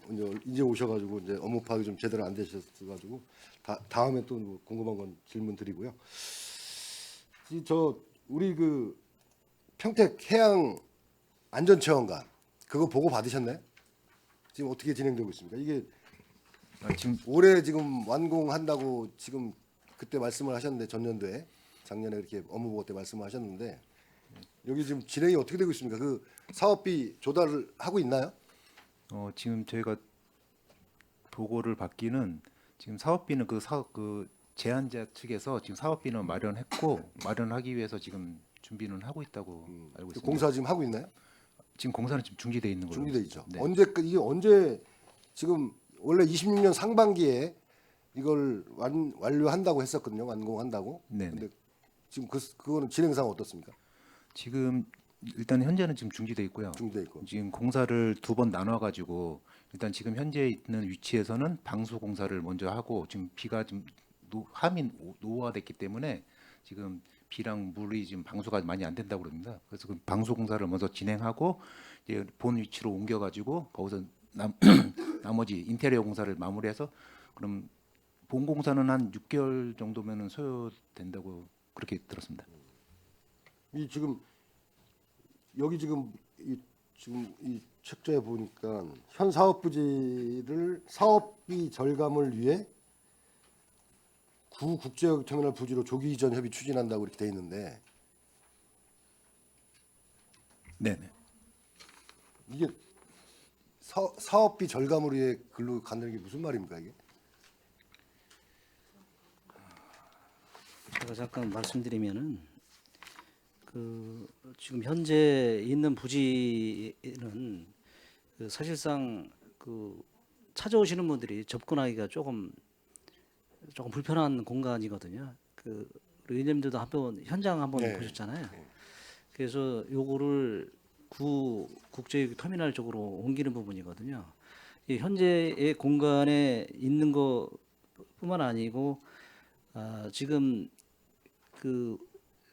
이제 오셔가지고 이제 업무 파악이 좀 제대로 안 되셔가지고 다음에 또뭐 궁금한 건 질문 드리고요. 우리 그 평택 해양 안전체험관 그거 보고 받으셨나요? 지금 어떻게 진행되고 있습니까? 이게 지금 올해 지금 완공한다고 지금 그때 말씀을 하셨는데 전년도에 작년에 이렇게 업무 보고 때 말씀을 하셨는데 여기 지금 진행이 어떻게 되고 있습니까? 그 사업비 조달을 하고 있나요? 지금 저희가 보고를 받기는 지금 사업비는 그 제안자 측에서 지금 사업비는 마련했고 마련하기 위해서 지금 준비는 하고 있다고 알고 있습니다. 공사 지금 하고 있나요? 지금 공사는 지금 중지돼 있는 걸로 준비돼 알고 있죠. 있습니다. 네. 이게 언제 지금 원래 26년 상반기에 이걸 완료한다고 했었거든요. 완공한다고. 네네. 근데 지금 그거는 진행상 어떻습니까? 지금 일단 현재는 지금 중지돼 있고요. 중지돼 있고. 지금 공사를 두 번 나눠 가지고 일단 지금 현재 있는 위치에서는 방수 공사를 먼저 하고 지금 비가 좀 함이 노후화됐기 때문에 지금 비랑 물이 지금 방수가 많이 안 된다고 그럽니다. 그래서 그 방수 공사를 먼저 진행하고 이제 본 위치로 옮겨 가지고 거기서 나머지 인테리어 공사를 마무리해서 그럼 본 공사는 한 6개월 정도면은 소요된다고 그렇게 들었습니다. 이 지금 여기 지금 이 책자에 보니까 현 사업 부지를 사업비 절감을 위해 구 국제터미널 부지로 조기 이전 협의 추진한다고 이렇게 돼 있는데 네네. 이게 사업비 절감을 위해 글로 간다는 게 무슨 말입니까 이게? 제가 잠깐 말씀드리면은 그 지금 현재 있는 부지는 그 사실상 그 찾아오시는 분들이 접근하기가 조금 불편한 공간이거든요. 그 우리 의원님들도 한번 현장 한번 네. 보셨잖아요. 그래서 요거를 구 국제 터미널 쪽으로 옮기는 부분이거든요. 이 현재의 공간에 있는 것뿐만 아니고 지금 그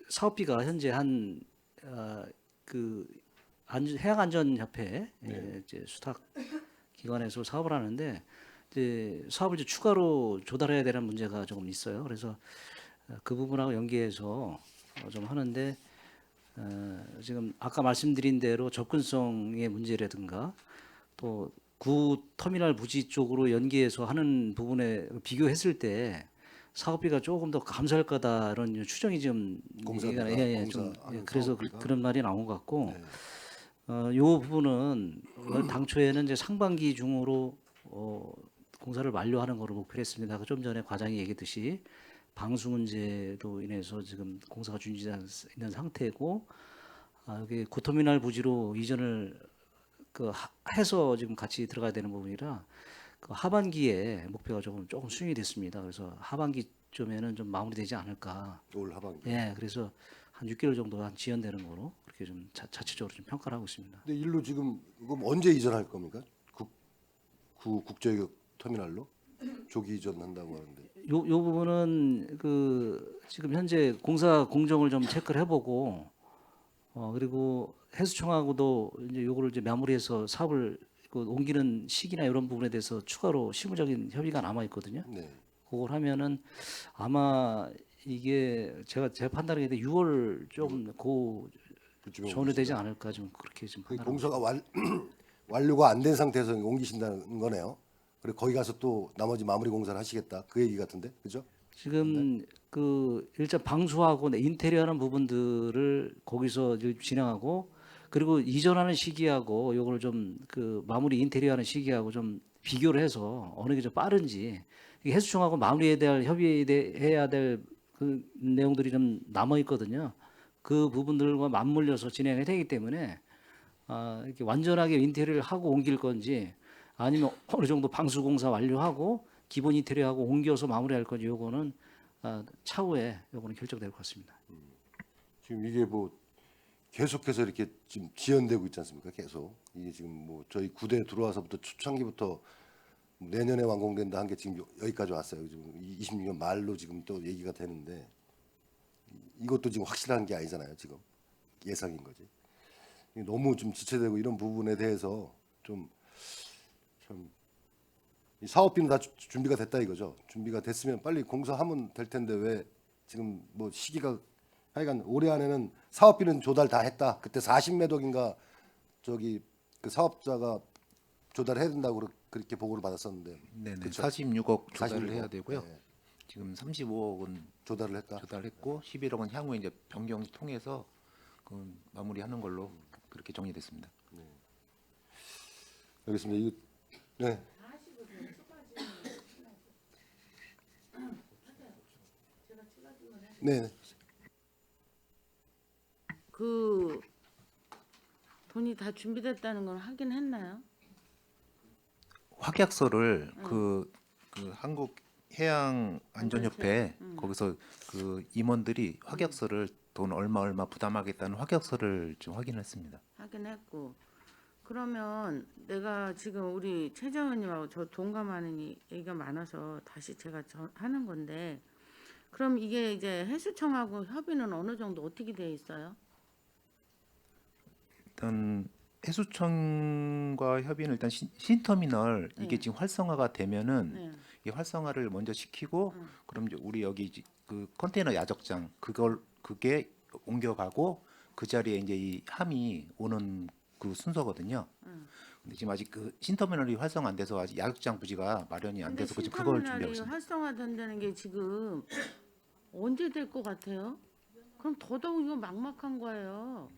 사업비가 현재 그 해양안전협회 이제 수탁 기관에서 사업을 하는데 이제 사업을 이제 추가로 조달해야 되는 문제가 조금 있어요. 그래서 그 부분하고 연계해서 좀 하는데 지금 아까 말씀드린 대로 접근성의 문제라든가 또 구 터미널 부지 쪽으로 연계해서 하는 부분에 비교했을 때 사업비가 조금 더 감소할 거다 이런 추정이 지금 공사비가, 좀 공사하는 그래서 사업비가. 그런 말이 나온 것 같고 네. 요 부분은 당초에는 이제 상반기 중으로 공사를 완료하는 거로 목표를 했습니다. 좀 전에 과장이 얘기했듯이 방수 문제로 인해서 지금 공사가 중지되어 있는 상태고 여기 구터미널 부지로 이전을 해서 지금 같이 들어가야 되는 부분이라 그 하반기에 목표가 조금 수용이 됐습니다. 그래서 하반기쯤에는 좀 마무리되지 않을까. 올 하반기. 예, 그래서 한 6개월 정도 한 지연되는 거로 그렇게 좀 자체적으로 좀 평가를 하고 있습니다. 근데 일로 지금 그럼 언제 이전할 겁니까? 구 국제 터미널로 조기 이전한다고 하는데. 요 부분은 그 지금 현재 공사 공정을 좀 체크를 해보고 그리고 해수청하고도 이제 요거를 이제 마무리해서 사업을 옮기는 시기나 이런 부분에 대해서 추가로 실무적인 협의가 남아 있거든요. 네. 그걸 하면은 아마 이게 제 판단에 6월 좀 그쯤에 전후 되지 않을까 좀 그렇게 좀 그 판단하고 공사가 완료가 안 된 상태에서 옮기신다는 거네요. 그리고 거기 가서 또 나머지 마무리 공사를 하시겠다 그 얘기 같은데, 그죠? 지금 그 일단 방수하고 인테리어하는 부분들을 거기서 이제 진행하고 그리고 이전하는 시기하고 요걸 좀 그 마무리 인테리어하는 시기하고 좀 비교를 해서 어느 게 좀 빠른지 이게 해수청하고 마무리해야 될 협의해야 될 그 내용들이 좀 남아 있거든요. 그 부분들과 맞물려서 진행이 되기 때문에 이렇게 완전하게 인테리어를 하고 옮길 건지 아니면 어느 정도 방수 공사 완료하고 기본 인테리어하고 옮겨서 마무리할 건지 요거는 차후에 요거는 결정될 것 같습니다. 지금 이게 뭐 계속해서 이렇게 지금 지연되고 있지 않습니까? 계속 이게 지금 뭐 저희 구대 들어와서부터 초창기부터 내년에 완공된다 한 게 지금 여기까지 왔어요. 지금 26년 말로 지금 또 얘기가 되는데 이것도 지금 확실한 게 아니잖아요. 지금 예상인 거지. 너무 좀 지체되고 이런 부분에 대해서 좀 참 사업비는 다 준비가 됐다 이거죠. 준비가 됐으면 빨리 공사하면 될 텐데 왜 지금 뭐 시기가 하여간 올해 안에는 사업비는 조달 다 했다. 그때 40매덕인가 저기 그 사업자가 조달해야 된다고 그렇게 보고를 받았었는데 네네. 그쵸? 46억 조달을 46억. 해야 되고요. 네. 지금 35억은 조달을 했다. 조달했고 11억은 향후에 이제 변경 통해서 그 마무리하는 걸로 그렇게 정리됐습니다. 알겠습니다. 이거 네. 네. 그 돈이 다 준비됐다는 건 확인했나요? 확약서를 그 한국 해양 안전협회 안전체. 거기서 그 임원들이 확약서를 돈 얼마 부담하겠다는 확약서를 좀 확인했습니다. 확인했고 그러면 내가 지금 우리 최정원님하고 저 동감하는 얘기가 많아서 다시 제가 하는 건데 그럼 이게 이제 해수청하고 협의는 어느 정도 어떻게 돼 있어요? 일단 해수청과 협의는 일단 신터미널 이게 네. 지금 활성화가 되면은 네. 이 활성화를 먼저 시키고 그럼 이제 우리 여기 그 컨테이너 야적장 그게 옮겨가고 그 자리에 이제 이 함이 오는 그 순서거든요. 근데 지금 아직 그 신터미널이 활성화 안 돼서 아직 야적장 부지가 마련이 안 근데 돼서 그걸 준비하고 신터미널이 있습니다. 활성화된다는 게 지금 언제 될 것 같아요? 그럼 더더욱 이거 막막한 거예요.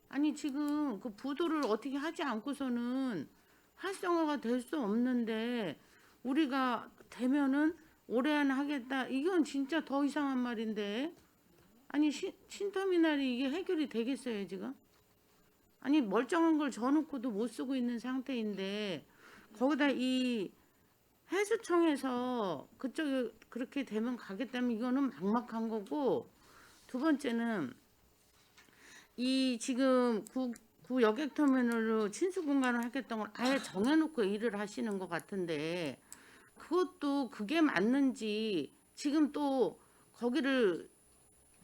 아니 지금 그 부도를 어떻게 하지 않고서는 활성화가 될 수 없는데 우리가 되면은 올해 안에 하겠다. 이건 진짜 더 이상한 말인데. 아니 신터미널이 이게 해결이 되겠어요 지금? 아니 멀쩡한 걸 져놓고도 못 쓰고 있는 상태인데 거기다 이 해수청에서 그쪽에 그렇게 되면 가겠다면 이거는 막막한 거고 두 번째는 이 지금 구 여객터미널로 친수 공간을 하겠다는 걸 아예 정해놓고 일을 하시는 것 같은데 그것도 그게 맞는지 지금 또 거기를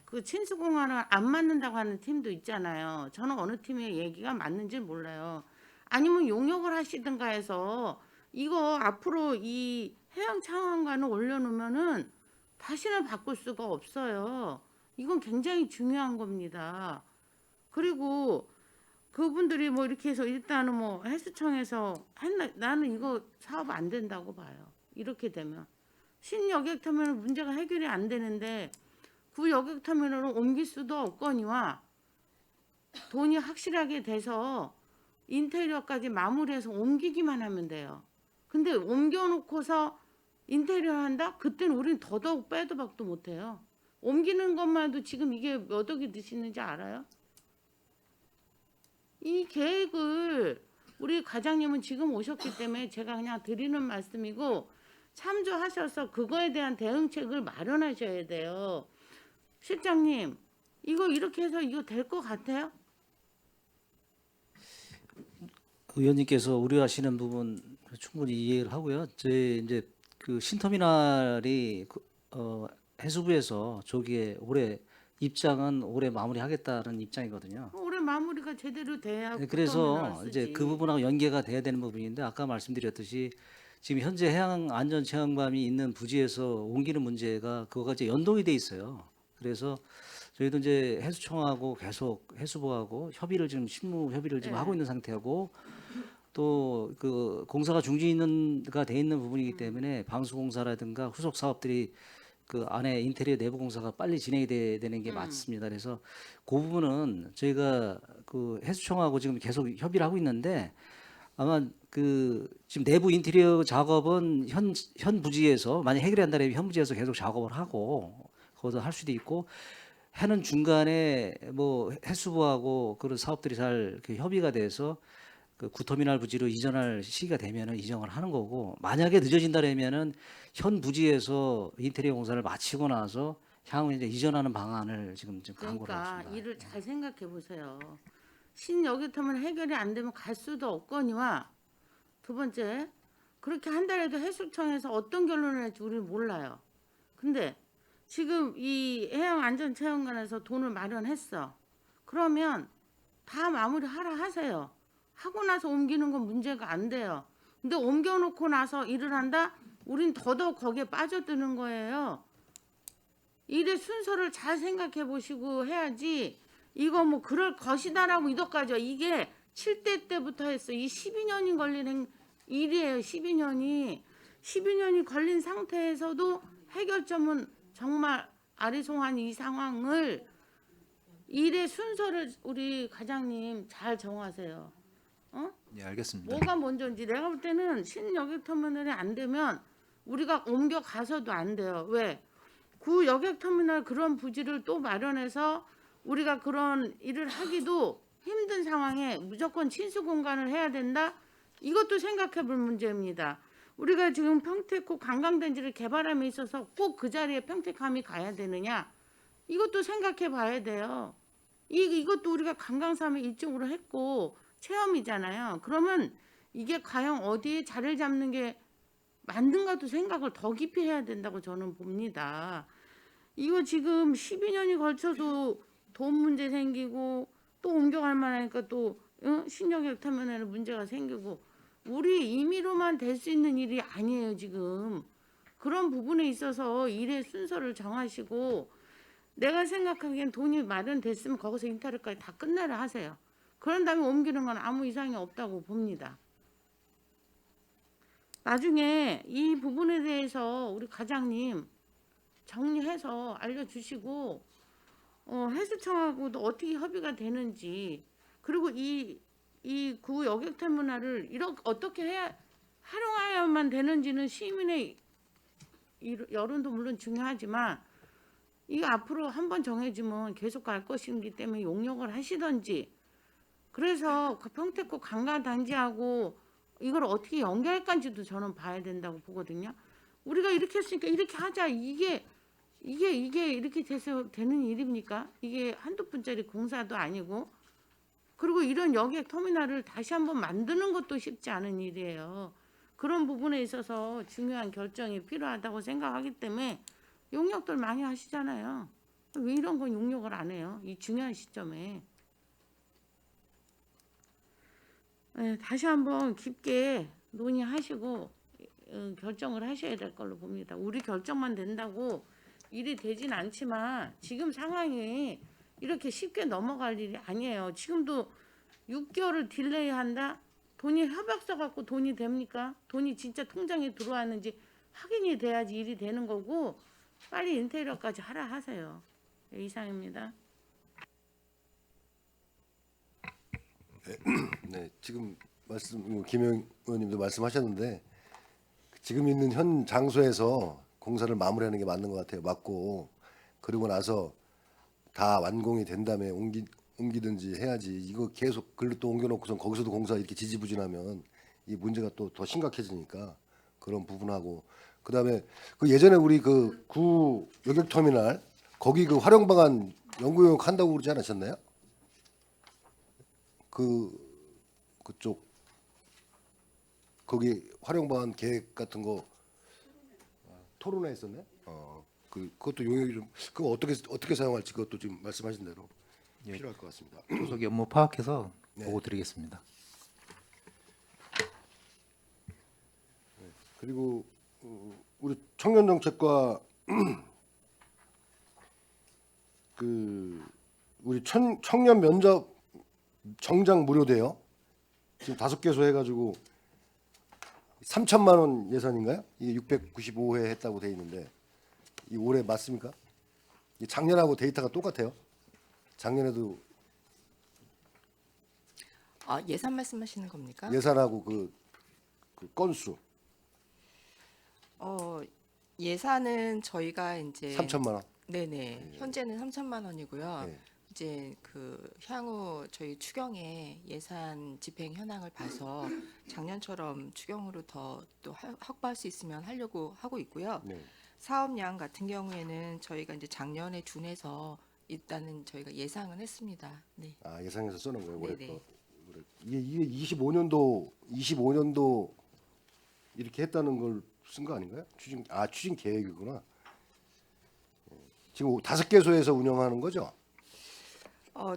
그 친수 공간을 안 맞는다고 하는 팀도 있잖아요. 저는 어느 팀의 얘기가 맞는지 몰라요. 아니면 용역을 하시든가 해서 이거 앞으로 이 해양 창원관을 올려놓으면은 다시는 바꿀 수가 없어요. 이건 굉장히 중요한 겁니다. 그리고 그분들이 뭐 이렇게 해서 일단은 뭐 해수청에서 나는 이거 사업 안 된다고 봐요. 이렇게 되면 신여객터미널 문제가 해결이 안 되는데 그 여객터미널을 옮길 수도 없거니와 돈이 확실하게 돼서 인테리어까지 마무리해서 옮기기만 하면 돼요. 근데 옮겨놓고서 인테리어 한다? 그때는 우리는 더더욱 빼도 박도 못해요. 옮기는 것만 해도 지금 이게 몇 억이 드시는지 알아요? 이 계획을 우리 과장님은 지금 오셨기 때문에 제가 그냥 드리는 말씀이고 참조하셔서 그거에 대한 대응책을 마련하셔야 돼요. 실장님, 이거 이렇게 해서 이거 될 것 같아요? 의원님께서 우려하시는 부분 충분히 이해를 하고요. 저희 이제 그 신터미널이 해수부에서 저기에 올해 입장은 올해 마무리하겠다는 입장이거든요. 올해 마무리가 제대로 돼야 네, 터미널을 그래서 쓰지. 이제 그 부분하고 연계가 돼야 되는 부분인데 아까 말씀드렸듯이 지금 현재 해양 안전 체험관이 있는 부지에서 옮기는 문제가 그거가 이제 연동이 돼 있어요. 그래서 저희도 이제 해수청하고 계속 해수부하고 협의를 지금 실무 협의를 지금 네. 하고 있는 상태고 또 그 공사가 중지가 돼 있는 부분이기 때문에 방수 공사라든가 후속 사업들이 그 안에 인테리어 내부 공사가 빨리 진행이 되는 게 맞습니다. 그래서 그 부분은 저희가 그 해수청하고 지금 계속 협의를 하고 있는데 아마 그 지금 내부 인테리어 작업은 현 부지에서 만약 해결이 안 된다면 현 부지에서 계속 작업을 하고 거기서 할 수도 있고 해는 중간에 뭐 해수부하고 그런 사업들이 잘 그 협의가 돼서 그 구터미널 부지로 이전할 시기가 되면은 이전을 하는 거고 만약에 늦어진다면은 현 부지에서 인테리어 공사를 마치고 나서 향후 이제 이전하는 방안을 지금 강구를 그러니까 했습니다. 일을 잘 생각해 보세요. 신여객터미널 해결이 안 되면 갈 수도 없거니와 두 번째 그렇게 한 달에도 해수청에서 어떤 결론을 낼지 우리는 몰라요. 근데 지금 이 해양안전체험관에서 돈을 마련했어. 그러면 다 마무리하라 하세요. 하고 나서 옮기는 건 문제가 안 돼요. 근데 옮겨놓고 나서 일을 한다? 우린 더더욱 거기에 빠져드는 거예요. 일의 순서를 잘 생각해 보시고 해야지 이거 뭐 그럴 것이다라고 이것까지요. 이게 7대 때부터 했어. 이 12년이 걸린 일이에요. 12년이 걸린 상태에서도 해결점은 정말 아리송한 이 상황을 일의 순서를 우리 과장님 잘 정하세요. 네, 알겠습니다. 뭐가 먼저인지 내가 볼 때는 신여객터미널이 안 되면 우리가 옮겨 가서도 안 돼요. 왜? 구 여객터미널 그런 부지를 또 마련해서 우리가 그런 일을 하기도 힘든 상황에 무조건 친수 공간을 해야 된다? 이것도 생각해 볼 문제입니다. 우리가 지금 평택호 관광단지를 개발함에 있어서 꼭 그 자리에 평택함이 가야 되느냐? 이것도 생각해 봐야 돼요. 이것도 우리가 관광삼의 일종으로 했고 체험이잖아요. 그러면 이게 과연 어디에 자리를 잡는 게 맞는가도 생각을 더 깊이 해야 된다고 저는 봅니다. 이거 지금 12년이 걸쳐도 돈 문제 생기고 또 옮겨갈 만하니까 또 신여객터미널에 문제가 생기고 우리 임의로만 될 수 있는 일이 아니에요 지금. 그런 부분에 있어서 일의 순서를 정하시고 내가 생각하기엔 돈이 마련됐으면 거기서 인터뷰까지 다 끝내라 하세요. 그런 다음에 옮기는 건 아무 이상이 없다고 봅니다. 나중에 이 부분에 대해서 우리 과장님 정리해서 알려주시고 해수청하고도 어떻게 협의가 되는지 그리고 이 구 여객터미널을 이렇게 어떻게 해야 활용해야만 되는지는 시민의 여론도 물론 중요하지만 이거 앞으로 한번 정해지면 계속 갈 것이기 때문에 용역을 하시던지 그래서 그 평택구 관광단지하고 이걸 어떻게 연결할 건지도 저는 봐야 된다고 보거든요. 우리가 이렇게 했으니까 이렇게 하자. 이게 이렇게 돼서 되는 일입니까? 이게 한두 푼짜리 공사도 아니고 그리고 이런 여객 터미널을 다시 한번 만드는 것도 쉽지 않은 일이에요. 그런 부분에 있어서 중요한 결정이 필요하다고 생각하기 때문에 용역들 많이 하시잖아요. 왜 이런 건 용역을 안 해요? 이 중요한 시점에. 네, 다시 한번 깊게 논의하시고 결정을 하셔야 될 걸로 봅니다. 우리 결정만 된다고 일이 되진 않지만 지금 상황이 이렇게 쉽게 넘어갈 일이 아니에요. 지금도 6개월을 딜레이한다? 돈이 협약서 갖고 돈이 됩니까? 돈이 진짜 통장에 들어왔는지 확인이 돼야지 일이 되는 거고 빨리 인테리어까지 하라 하세요. 네, 이상입니다. 네, 지금 김 의원님도 말씀하셨는데 지금 있는 현 장소에서 공사를 마무리하는 게 맞는 것 같아요. 맞고 그리고 나서 다 완공이 된 다음에 옮기든지 해야지. 이거 계속 글로 또 옮겨놓고선 거기서도 공사 이렇게 지지부진하면 이 문제가 또 더 심각해지니까 그런 부분하고 그다음에 그 예전에 우리 그 구 여객터미널 거기 그 활용 방안 연구 용역 한다고 그러지 않으셨나요? 그쪽 거기 활용 방안 계획 같은 거 토론회했었네. 그것도 용역이 좀 그거 어떻게 사용할지 그것도 지금 말씀하신 대로 필요할 것 같습니다. 조속히 업무 파악해서 네. 보고 드리겠습니다. 그리고 우리 청년정책과 그 우리 청년 면접 정장 무료대요. 지금 5개소 해가지고 3천만 원 예산인가요? 이게 695회 했다고 돼 있는데 이 올해 맞습니까? 이 작년하고 데이터가 똑같아요. 작년에도 예산 말씀하시는 겁니까? 예산하고 그 건수 예산은 저희가 이제 3천만 원. 네네. 현재는 3천만 원이고요. 네. 이제 그 향후 저희 추경의 예산 집행 현황을 봐서 작년처럼 추경으로 더 또 확보할 수 있으면 하려고 하고 있고요. 네. 사업량 같은 경우에는 저희가 이제 작년에 준해서 일단은 저희가 예상은 했습니다. 네. 예상해서 써놓은 거예요. 올해 네네. 거. 이게 25년도 이렇게 했다는 걸 쓴 거 아닌가요? 추진 계획이구나. 지금 5개소에서 운영하는 거죠?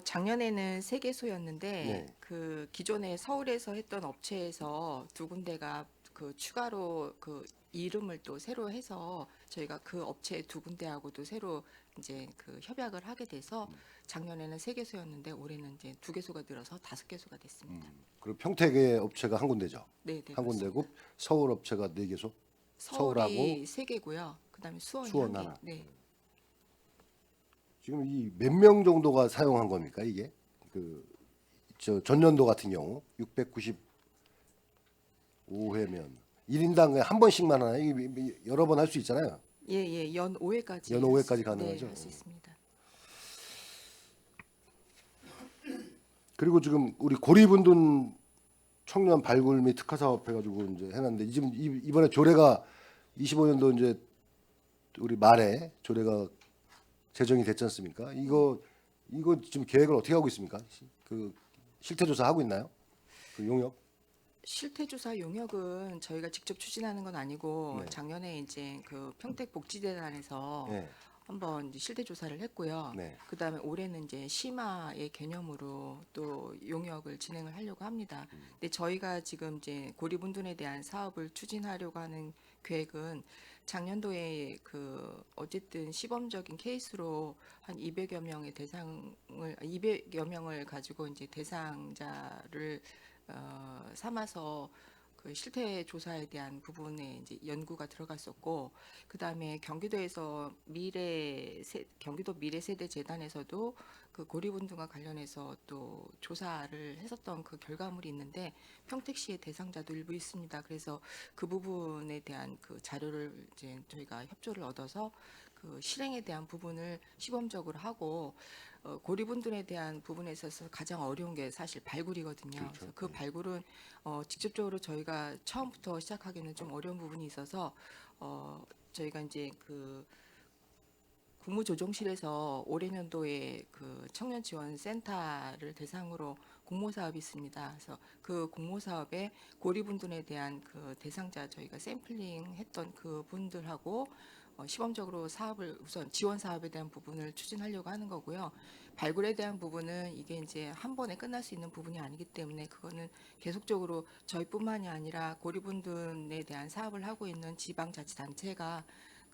작년에는 3개소였는데 네. 그 기존에 서울에서 했던 업체에서 2군데가 그 추가로 그 이름을 또 새로 해서 저희가 그 업체 2군데하고도 새로 이제 그 협약을 하게 돼서 작년에는 3개소였는데 올해는 이제 2개소가 늘어서 5개소가 됐습니다. 그리고 평택의 업체가 한 군데죠. 네, 네. 한 그렇습니다. 군데고 서울 업체가 4개소. 서울하고 서울이 3개고요. 그다음에 수원이 수원 1개. 하나. 네. 지금 이 몇 명 정도가 사용한 겁니까 이게? 저 전년도 같은 경우 695회면 1인당 그냥 한 번씩만 하나요? 이게 여러 번 할 수 있잖아요. 예, 예. 연 5회까지. 연 5회까지 가능하죠? 네, 할 수 있습니다. 그리고 지금 우리 고리분둔 청년 발굴 및 특화 사업 해가지고 이제 해놨는데 지금 이번에 조례가 25년도 이제 우리 말에 조례가 제정이 됐지 않습니까? 이거 지금 계획을 어떻게 하고 있습니까? 그 실태 조사 하고 있나요? 그 용역? 실태조사 용역은 저희가 직접 추진하는 건 아니고 네. 작년에 이제 그 평택복지재단에서 네. 한번 이제 실태조사를 했고요. 네. 그다음에 올해는 이제 심화의 개념으로 또 용역을 진행을 하려고 합니다. 근데 저희가 지금 이제 고리분둔에 대한 사업을 추진하려고 하는 계획은 작년도에 그 어쨌든 시범적인 케이스로 한 200여 명의 200여 명을 가지고 이제 대상자를 삼아서 그 실태 조사에 대한 부분에 이제 연구가 들어갔었고, 그 다음에 경기도에서 경기도 미래세대 재단에서도 그 고리분둔과 관련해서 또 조사를 했었던 그 결과물이 있는데 평택시의 대상자도 일부 있습니다. 그래서 그 부분에 대한 그 자료를 이제 저희가 협조를 얻어서 그 실행에 대한 부분을 시범적으로 하고 고리분둔에 대한 부분에 있어서 가장 어려운 게 사실 발굴이거든요. 그렇죠. 그래서 그 발굴은 직접적으로 저희가 처음부터 시작하기는 좀 어려운 부분이 있어서 저희가 이제 그 국무조정실에서 올해 년도에 그 청년지원센터를 대상으로 공모사업이 있습니다. 그래서 그 공모사업에 고리분둔에 대한 그 대상자 저희가 샘플링했던 그 분들하고 시범적으로 사업을 우선 지원 사업에 대한 부분을 추진하려고 하는 거고요. 발굴에 대한 부분은 이게 이제 한 번에 끝날 수 있는 부분이 아니기 때문에 그거는 계속적으로 저희뿐만이 아니라 고리분둔에 대한 사업을 하고 있는 지방자치단체가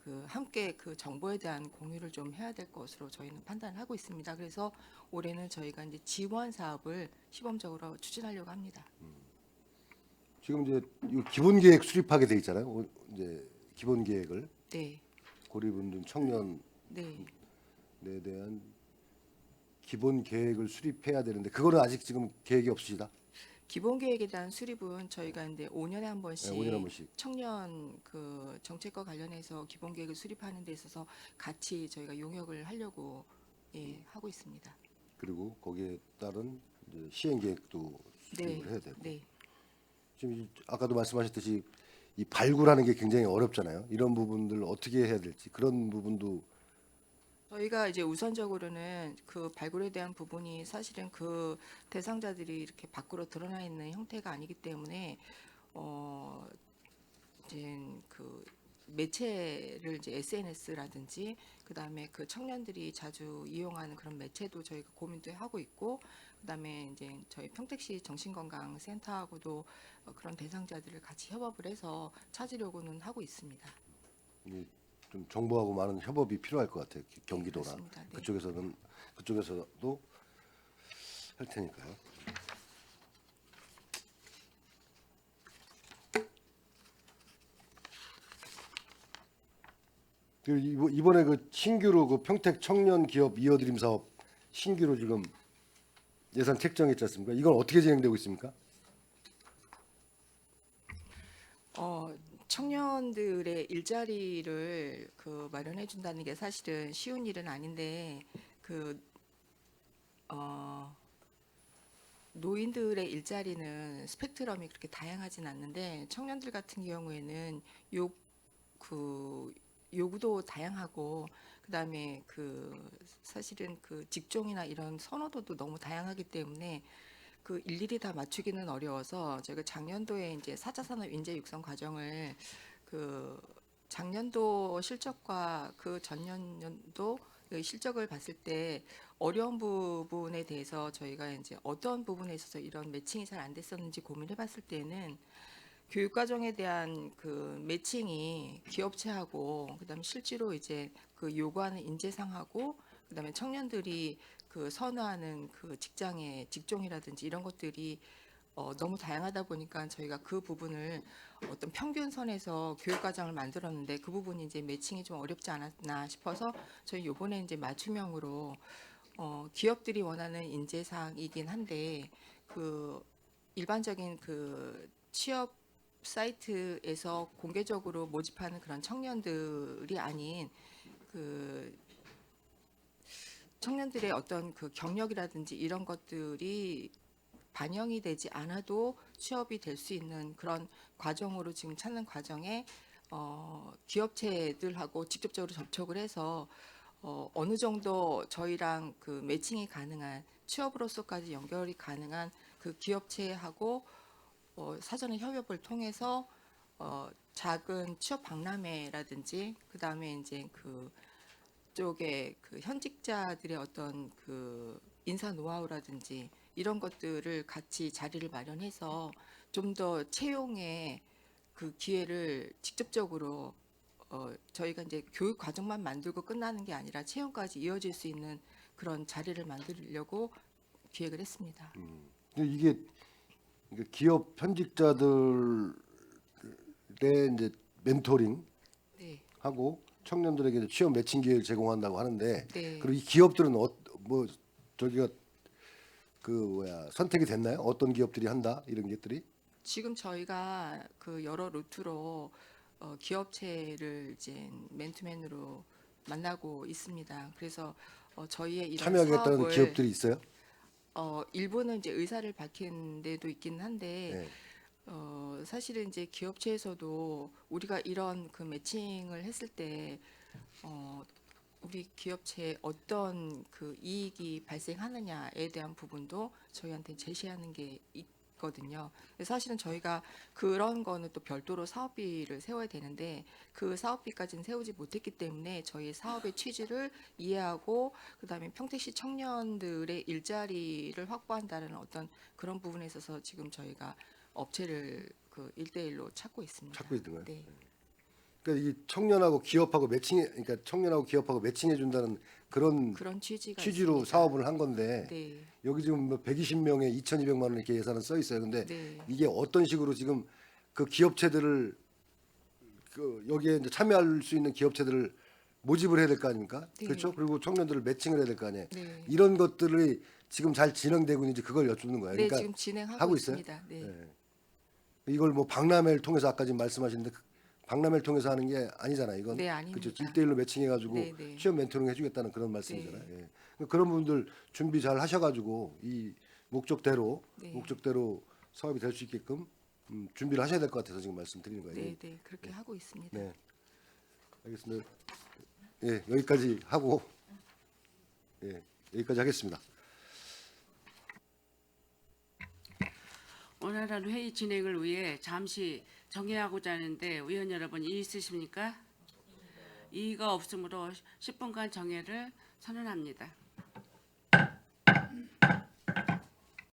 그 함께 그 정보에 대한 공유를 좀 해야 될 것으로 저희는 판단을 하고 있습니다. 그래서 올해는 저희가 이제 지원 사업을 시범적으로 추진하려고 합니다. 지금 이제 이 기본 계획 수립하게 돼 있잖아요. 이제 기본 계획을 네, 고리분둔 청년에 네. 대한 기본 계획을 수립해야 되는데 그거는 아직 지금 계획이 없으시다. 기본 계획에 대한 수립은 저희가 이제 5년에 한 번씩 네, 5년에 한 번씩. 청년 그 정책과 관련해서 기본 계획을 수립하는 데 있어서 같이 저희가 용역을 하려고 하고 있습니다. 그리고 거기에 따른 이제 시행 계획도 수립을 해야 되고. 네. 지금 아까도 말씀하셨듯이 이 발굴하는 게 굉장히 어렵잖아요. 이런 부분들 어떻게 해야 될지 그런 부분도 저희가 이제 우선적으로는 그 발굴에 대한 부분이 사실은 그 대상자들이 이렇게 밖으로 드러나 있는 형태가 아니기 때문에 이제 그 매체를 이제 SNS라든지 그다음에 그 청년들이 자주 이용하는 그런 매체도 저희가 고민도 하고 있고 그다음에 이제 저희 평택시 정신건강센터하고도 그런 대상자들을 같이 협업을 해서 찾으려고는 하고 있습니다. 이 좀 정부하고 많은 협업이 필요할 것 같아요. 경기도나 그렇습니다. 네. 그쪽에서도 할 테니까요. 그리고 이번에 그 신규로 그 평택 청년 기업 이어드림 사업 신규로 지금 예산 책정했지 않습니까? 이건 어떻게 진행되고 있습니까? 청년들의 일자리를 그 마련해 준다는 게 사실은 쉬운 일은 아닌데 노인들의 일자리는 스펙트럼이 그렇게 다양하진 않는데 청년들 같은 경우에는 요구도 다양하고 그다음에 그 사실은 그 직종이나 이런 선호도도 너무 다양하기 때문에 그 일일이 다 맞추기는 어려워서 저희가 작년도에 이제 4차 산업 인재 육성 과정을 그 작년도 실적과 그 전년도 그 실적을 봤을 때 어려운 부분에 대해서 저희가 이제 어떤 부분에 있어서 이런 매칭이 잘 안 됐었는지 고민해 봤을 때는 교육 과정에 대한 그 매칭이 기업체하고 그다음에 실제로 이제 그 요구하는 인재상하고 그다음에 청년들이 그 선호하는 그 직장의 직종이라든지 이런 것들이 너무 다양하다 보니까 저희가 그 부분을 어떤 평균선에서 교육과정을 만들었는데 그 부분이 이제 매칭이 좀 어렵지 않았나 싶어서 저희 요번에 이제 맞춤형으로 기업들이 원하는 인재상이긴 한데 그 일반적인 그 취업 사이트에서 공개적으로 모집하는 그런 청년들이 아닌 그 청년들의 어떤 그 경력이라든지 이런 것들이 반영이 되지 않아도 취업이 될 수 있는 그런 과정으로 지금 찾는 과정에 기업체들하고 직접적으로 접촉을 해서 어느 정도 저희랑 그 매칭이 가능한 취업으로서까지 연결이 가능한 그 기업체하고 사전에 협업을 통해서 작은 취업 박람회라든지 그 다음에 이제 그 쪽에 그 현직자들의 어떤 그 인사 노하우라든지 이런 것들을 같이 자리를 마련해서 좀 더 채용의 그 기회를 직접적으로 저희가 이제 교육 과정만 만들고 끝나는 게 아니라 채용까지 이어질 수 있는 그런 자리를 만들려고 기획을 했습니다. 근데 이게 기업 현직자들의 이제 멘토링 네, 하고 청년들에게 취업 매칭 기회를 제공한다고 하는데 네. 그리고 이 기업들은 뭐 저기가 그 뭐야 선택이 됐나요? 어떤 기업들이 한다 이런 것들이? 지금 저희가 그 여러 루트로 기업체를 이제 맨투맨으로 만나고 있습니다. 그래서 저희의 이런 참여하겠다는 사업을 기업들이 있어요? 일부는 이제 의사를 밝힌 데도 있긴 한데 네. 사실은 이제 기업체에서도 우리가 이런 그 매칭을 했을 때 우리 기업체에 어떤 그 이익이 발생하느냐에 대한 부분도 저희한테 제시하는 게 있거든요. 사실은 저희가 그런 거는 또 별도로 사업비를 세워야 되는데 그 사업비까지는 세우지 못했기 때문에 저희 사업의 취지를 이해하고 그다음에 평택시 청년들의 일자리를 확보한다는 어떤 그런 부분에 있어서 지금 저희가 업체를 그 1대1로 찾고 있습니다. 찾고 있는 거예요? 네. 그러니까 이 청년하고 기업하고 그러니까 청년하고 기업하고 매칭해 준다는 그런 그런 취지가 취지로 있습니다. 사업을 한 건데 네. 여기 지금 뭐 120명에 2,200만 원 이렇게 예산은 써 있어요. 근데 네. 이게 어떤 식으로 지금 그 기업체들을 그 여기에 이제 참여할 수 있는 기업체들을 모집을 해야 될 거 아닙니까? 네. 그렇죠? 그리고 청년들을 매칭을 해야 될 거 아니에요. 네. 이런 것들이 지금 잘 진행되고 있는지 그걸 여쭙는 거예요. 네, 그러니까 지금 진행하고 하고 있어요? 있습니다. 네. 네. 이걸 뭐 박람회를 통해서 아까 지금 말씀하셨는데 박람회를 통해서 하는 게 아니잖아요. 이건 네, 아닙니다. 그렇죠. 1대1로 매칭해가지고 네, 네. 취업 멘토링 해주겠다는 그런 말씀이잖아요. 예. 그러니까 그런 분들 준비 잘 하셔가지고 이 목적대로 네. 사업이 될 수 있게끔 준비를 하셔야 될 것 같아서 지금 말씀드리는 거예요. 네, 네. 그렇게 하고 있습니다. 네. 알겠습니다. 예, 여기까지 하고 예, 여기까지 하겠습니다. 오늘 하루 회의 진행을 위해 잠시 정회하고자 하는데 의원 여러분 이의 있으십니까? 이의가 없으므로 10분간 정회를 선언합니다.